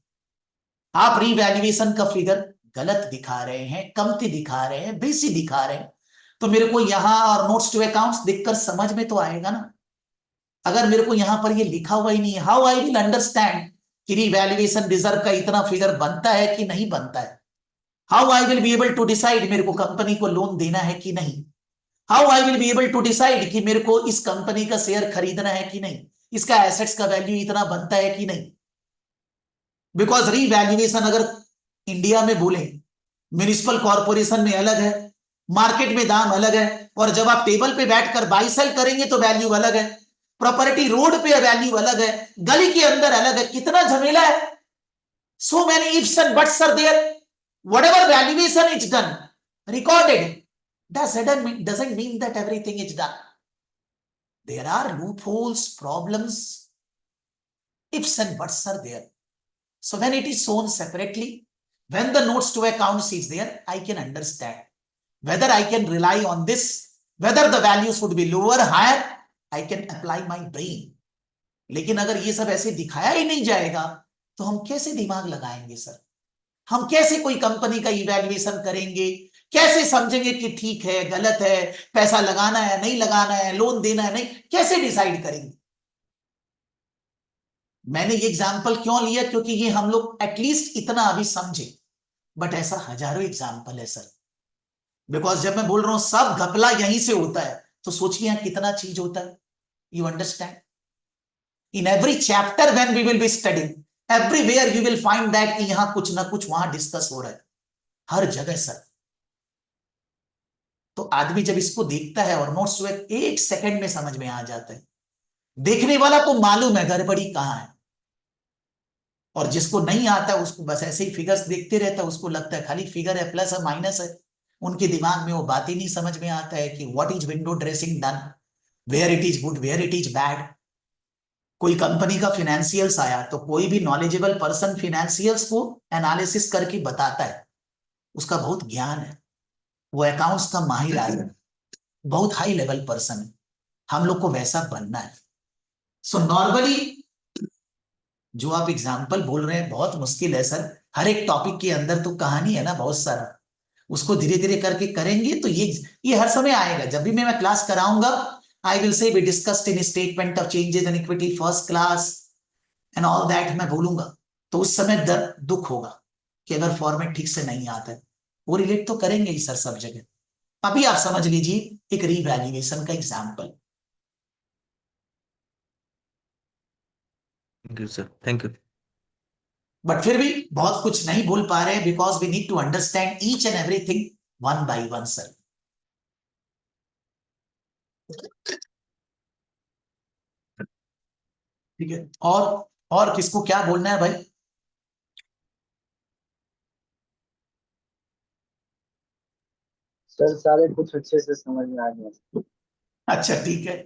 A: आप रीवैल्यूएशन का फिगर गलत दिखा रहे हैं, कमती दिखा रहे हैं, बेसी दिखा रहे हैं। तो मेरे को यहां और नोट्स टू अकाउंट्स देखकर समझ में तो आएगा ना। अगर मेरे को यहां पर ये लिखा हुआ ही नहीं है, हाउ आई विल अंडरस्टैंड कि रीवैल्यूएशन रिजर्व का इतना फिगर बनता है कि नहीं बनता है? How I will be able to decide मेरे को कंपनी को लोन देना है कि नहीं? How I will be able to decide कि मेरे को इस कंपनी का शेयर खरीदना है कि नहीं, इसका एसेट्स का वैल्यू इतना बनता है कि नहीं? बिकॉज रीवैल्यूएशन अगर इंडिया में बोले, म्युनिसिपल कॉर्पोरेशन में अलग है, मार्केट में दाम अलग है, और जब आप टेबल पे बैठकर बाई सेल करेंगे तो वैल्यू अलग है, प्रॉपर्टी रोड पे वैल्यू अलग है, गली के अंदर अलग है, कितना झमेला है। So many ifs and buts are there, whatever valuation is done recorded doesn't mean that everything is done. There are loopholes, problems, ifs and buts are there. So when it is shown separately, when the notes to accounts is there, I can understand whether I can rely on this, whether the values would be lower, higher, I can apply my brain. लेकिन अगर ये सब ऐसे दिखाया ही नहीं जाएगा तो हम कैसे दिमाग लगाएंगे सर? हम कैसे कोई कंपनी का इवैल्यूएशन करेंगे, कैसे समझेंगे कि ठीक है गलत है, पैसा लगाना है नहीं लगाना है, लोन देना है नहीं, कैसे डिसाइड करेंगे? मैंने ये एग्जांपल क्यों लिया, क्योंकि ये हम लोग एटलीस्ट इतना अभी समझे, बट ऐसा हजारों एग्जांपल है सर। बिकॉज जब मैं बोल रहा हूं सब घपला यहीं से होता है, तो सोचिए यहां कितना चीज होता है। You understand? In every chapter when we will be studying, everywhere you will find that कि यहां कुछ ना कुछ वहां डिस्कस हो रहा है, हर जगह सर। तो आदमी जब इसको देखता है और नोट्स 1 सेकंड में समझ में आ जाता है, देखने वाला को मालूम है गड़बड़ी कहां है, और जिसको नहीं आता उसको बस ऐसे ही फिगर्स देखते रहता है, उसको लगता है खाली फिगर है, प्लस है माइनस है, उनके दिमाग में वो बात ही नहीं समझ में आता है कि what is window dressing done, where it is good, where it is bad. कोई कंपनी का फिनेंशियल्स आया तो कोई भी नॉलेजेबल पर्सन फिनेंशियल्स को एनालिसिस करके बताता है, उसका बहुत ज्ञान है, वो अकाउंट्स का माहिर आदमी, बहुत हाई लेवल पर्सन है। हम लोग को वैसा बनना है। सो नॉर्मली जो आप एग्जाम्पल बोल रहे हैं बहुत मुश्किल है सर, हर एक टॉपिक के अंदर तो कहानी है ना बहुत सारा, उसको धीरे धीरे करके करेंगे तो ये हर समय आएगा। जब भी मैं क्लास कराऊंगा I will say be discussed in statement of changes in equity first class and all that, मैं बोलूंगा तो उस समय दुख होगा कि अगर फॉर्मेट ठीक से नहीं आता है। वो रिलेट तो करेंगे ही सर सब जगह। अभी आप समझ लीजिए एक रीवैल्यूएशन का example.
F: Thank you sir, thank you.
A: But फिर भी बहुत कुछ नहीं बोल पा रहे because we need to understand each and everything one by one sir. ठीक है, और किसको क्या बोलना है भाई?
H: सर सारे कुछ अच्छे से समझ में आ गया।
A: अच्छा ठीक है,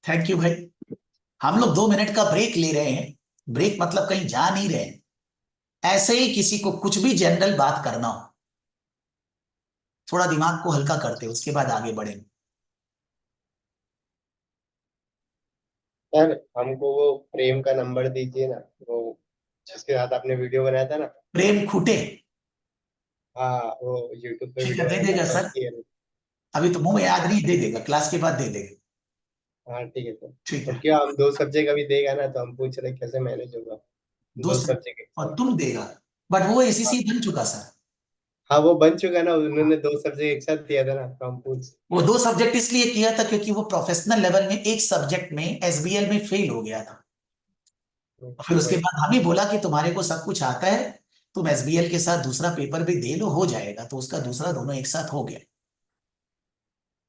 A: थैंक यू भाई। हम लोग 2 मिनट का ब्रेक ले रहे हैं। ब्रेक मतलब कहीं जा नहीं रहे हैं, ऐसे ही किसी को कुछ भी जनरल बात करना हो, थोड़ा दिमाग को हल्का करते उसके बाद आगे बढ़े।
C: सर हमको वो प्रेम का नंबर दीजिए ना, वो जिसके साथ आपने वीडियो बनाया था ना।
A: प्रेम खूटे?
C: हाँ, वो यूट्यूब पे
A: ठीक है,
C: वीडियो
A: दे
C: बनाया
A: देगा
C: था
A: सर।
C: First year.
A: अभी तो मुंह में याद नहीं, दे देगा, क्लास के बाद दे देगा।
C: हाँ ठीक है सर।
A: ठीक
C: तो
A: है,
C: क्या हम 2 सब्जेक्ट अभी देगा ना, तो हम पूछ रहे कैसे मैनेज होगा
A: दो
C: दो
A: सर
C: सब्जेक्ट एक
A: और
C: साथ।
A: तुम देगा। बट वो
C: हाँ
A: एसीसी बन चुका सर।
C: हाँ, वो बन चुका ना, उन्होंने 2 सब्जेक्ट एक साथ दिया था ना, तो हम पूछ।
A: वो 2 सब्जेक्ट इसलिए किया था क्योंकि वो प्रोफेशनल लेवल में एक सब्जेक्ट में एसबीएल में फेल हो गया था। फिर उसके
C: वही
A: बाद हम ही बोला कि तुम्हारे को सब कुछ आता है, तुम एसबीएल के साथ दूसरा पेपर भी दे लो, हो जाएगा। तो उसका दूसरा दोनों एक साथ हो गया।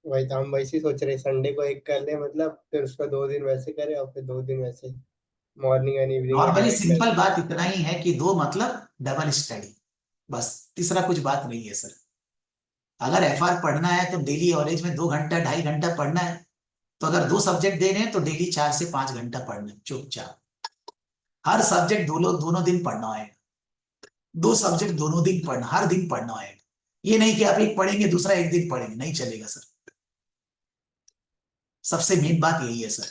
C: वही तो हम वैसे ही सोच रहे, संडे को एक कर ले, मतलब फिर उसका 2 दिन वैसे करे और फिर 2 दिन वैसे, मॉर्निंग एंड इवनिंग में
A: नॉर्मली
C: डिवाइड कर
A: सिंपल
C: दे।
A: बात इतना ही है कि 2 मतलब डबल स्टडी, बस। तीसरा कुछ बात नहीं है सर। अगर एफआर पढ़ना है तो डेली एवरेज में 2 घंटा 2.5 घंटा पढ़ना है। तो अगर 2 सब्जेक्ट दे रहे हैं तो डेली 4 से 5 घंटा पढ़ना है चुपचाप। हर सब्जेक्ट दोनों दोनों दिन पढ़ना है। 2 सब्जेक्ट दोनों दिन पढ़ना, हर दिन पढ़ना है। ये नहीं कि आप एक पढ़ेंगे दूसरा एक दिन पढ़ेंगे, नहीं चलेगा सर। सबसे मेन बात यही है सर।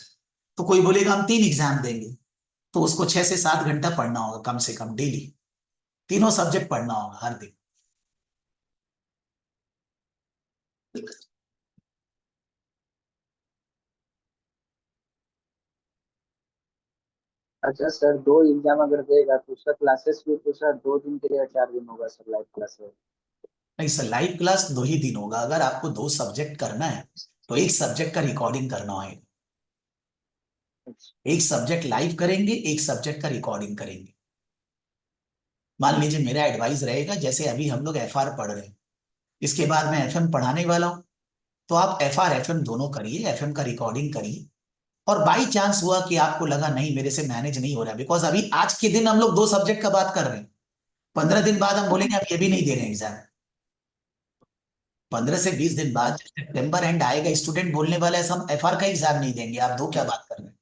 A: तो कोई बोलेगा हम 3 एग्जाम देंगे, तो उसको 6 से 7 घंटा पढ़ना होगा कम से कम डेली। तीनों सब्जेक्ट पढ़ना होगा हर दिन।
H: अच्छा सर, 2 एग्जाम अगर देगा तो उसका क्लासेस भी तो सर 2 दिन के लिए या 4 दिन होगा सर लाइव क्लासेस?
A: नहीं सर, लाइव क्लास 2 ही दिन होगा। अगर आपको 2 सब्जेक्ट करना है तो एक सब्जेक्ट का रिकॉर्डिंग करना होगा। एक सब्जेक्ट लाइव करेंगे, एक सब्जेक्ट का रिकॉर्डिंग करेंगे। मान लीजिए मेरा एडवाइस रहेगा, जैसे अभी हम लोग एफआर पढ़ रहे हैं, इसके बाद मैं एफएम पढ़ाने वाला हूं, तो आप एफआर एफएम दोनों करिए, एफएम का रिकॉर्डिंग करिए। और बाई चांस हुआ कि आपको लगा नहीं मेरे से मैनेज नहीं हो रहा, बिकॉज अभी आज के दिन हम लोग 2 सब्जेक्ट का बात कर रहे हैं, 15 दिन बाद हम बोलेंगे आप ये भी नहीं दे रहे हैं एग्जाम। 15 से 20 दिन बाद जब सितंबर एंड आएगा, स्टूडेंट बोलने वाला है हम एफआर का एग्जाम नहीं देंगे, आप दो क्या बात कर रहे हैं।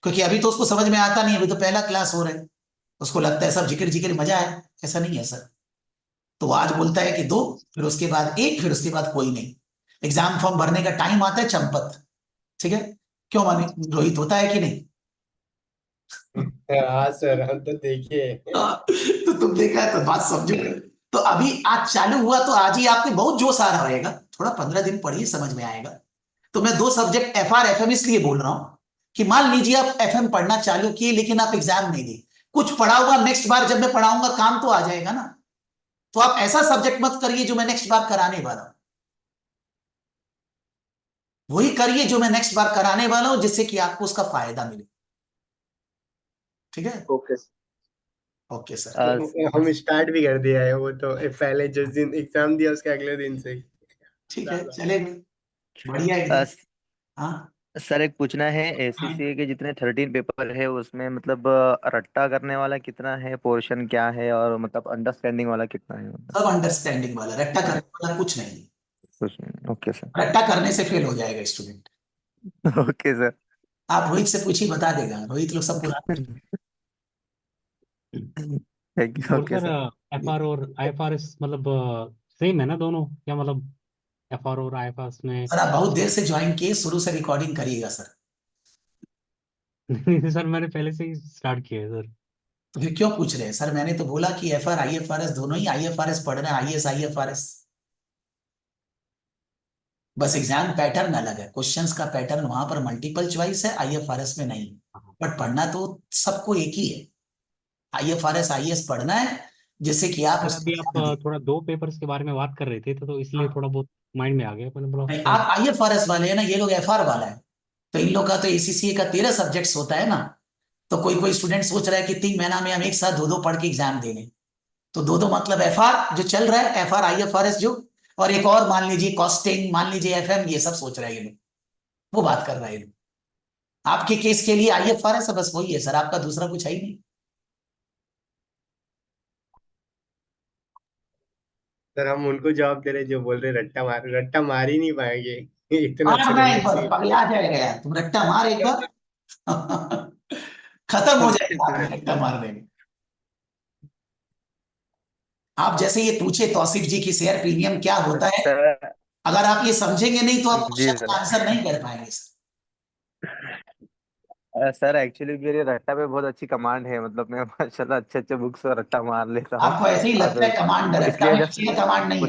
A: क्योंकि अभी तो उसको समझ में आता नहीं, अभी तो पहला क्लास हो रहा है, उसको लगता है सब जिक्र जिक्र मजा है। ऐसा नहीं है सर। तो वो आज बोलता है कि 2, फिर उसके बाद 1, फिर उसके बाद कोई नहीं। एग्जाम फॉर्म भरने का टाइम आता है चंपत, ठीक है? क्यों माने रोहित, होता है कि नहीं?
C: हाँ सर, हम तो देखिए।
A: तो तुम देखा है तो बात समझो। तो अभी आज चालू हुआ तो आज ही आपके बहुत जोश आ रहा रहेगा, थोड़ा 15 दिन पढ़िए समझ में आएगा। तो मैं 2 सब्जेक्ट एफआर एफएम इसलिए बोल रहा हूं कि मान लीजिए आप एफएम पढ़ना चालू किए लेकिन आप एग्जाम नहीं दी, कुछ पढ़ा होगा नेक्स्ट बार जब मैं पढ़ाऊंगा काम तो आ जाएगा ना। तो आप ऐसा सब्जेक्ट मत करिए जो मैं नेक्स्ट बार कराने वाला हूं, वही करिए जो मैं नेक्स्ट बार कराने वाला हूं, जिससे कि आपको उसका फायदा मिले। ठीक है?
H: Okay sir.
A: Okay sir.
C: हम स्टार्ट भी कर दिया है वो तो, पहले जिस दिन एग्जाम दिया उसके अगले दिन से ही।
A: ठीक है, चलेगा, बढ़िया एकदम। हाँ
D: सर एक पूछना है, एसीसीए के जितने 13 पेपर है उसमें मतलब रट्टा करने वाला कितना है, पोर्शन क्या है, और मतलब अंडरस्टैंडिंग वाला कितना है मतलब?
A: सब अंडरस्टैंडिंग वाला, रट्टा करने वाला कुछ नहीं।
D: कुछ नहीं, ओके सर।
A: रट्टा करने से फेल हो जाएगा स्टूडेंट।
D: Okay sir.
A: आप रोहित से पूछिए, बता देगा। रोहित लोग सब पुराने।
D: थैंक यू,
I: और
D: ओके
I: सर
D: सर।
I: एफआर और आईएफआरएस मतलब सेम है ना दोनों, क्या मतलब एफआर और आईएफआरएस में?
A: सर आप बहुत देर से ज्वाइन किए, शुरू से रिकॉर्डिंग करिएगा सर।
I: नहीं सर, मैंने पहले से ही स्टार्ट किया है सर।
A: तो फिर क्यों पूछ रहे हैं सर? मैंने तो बोला कि एफआर आईएफआरएस दोनों ही, आईएफआरएस पढ़ रहे हैं, आईएएस आईएफआरएस। बस एग्जाम पैटर्न अलग है, क्वेश्चंस का पैटर्न वहां पर मल्टीपल चॉइस है, आईएफआरएस में नहीं।
I: हाँ।
A: बट पढ़ना तो सबको एक ही है। IFRS IAS पढ़ना है, जिससे कि आप
I: सर
A: उसका
I: अभी आप
A: एग्जाम दें।
I: थोड़ा 2 पेपर्स के बारे में बात कर रहे थे तो इसलिए थोड़ा बहुत माइंड में आ गया, मैंने बोला
A: नहीं,
I: शायद।
A: आप IFRS वाले हैं ना, ये लोग FR वाला है, तो इन लोग का तो ACCA का 13 सब्जेक्ट्स होता है ना। तो कोई कोई स्टूडेंट सोच रहा है कि 3 महीना में हम एक साथ 2-2 पढ़ के एग्जाम देंगे, तो 2-2 मतलब FR जो चल रहा है, FR IFRS जो, और एक और मान लीजिए कॉस्टिंग, मान लीजिए FM, ये सब सोच रहे हैं ये लोग, वो बात कर रहा है ये लोग। आपके केस के लिए IFRS है, बस वही है सर, आपका दूसरा कुछ है ही नहीं।
C: सर हम उनको जवाब दे रहे जो बोल रहे रट्टा मार ही नहीं पाएंगे इतना
A: मारना एक
C: सिलेबस
A: बार,
C: ही
A: पगला जाएगा यार, तुम रट्टा मार एक बार खत्म हो जाएगा आदमी रट्टा मारने में। आप जैसे ये पूछे तौसीफ जी की शेयर प्रीमियम क्या होता है,
D: सर
A: अगर आप ये समझेंगे नहीं तो आप
D: जी
A: क्वेश्चन
D: सर।
A: का आंसर नहीं कर पाएंगे सर।
D: सर एक्चुअली मेरी रट्टा पे बहुत अच्छी कमांड है, मतलब मैं माशाल्लाह अच्छे अच्छे बुक्स रट्टा मार लेता हूँ।
A: आपको ऐसे ही लगता है कमांड, रट्टा
D: इसलिए
A: में
D: जब
A: किसी का कमांड नहीं है।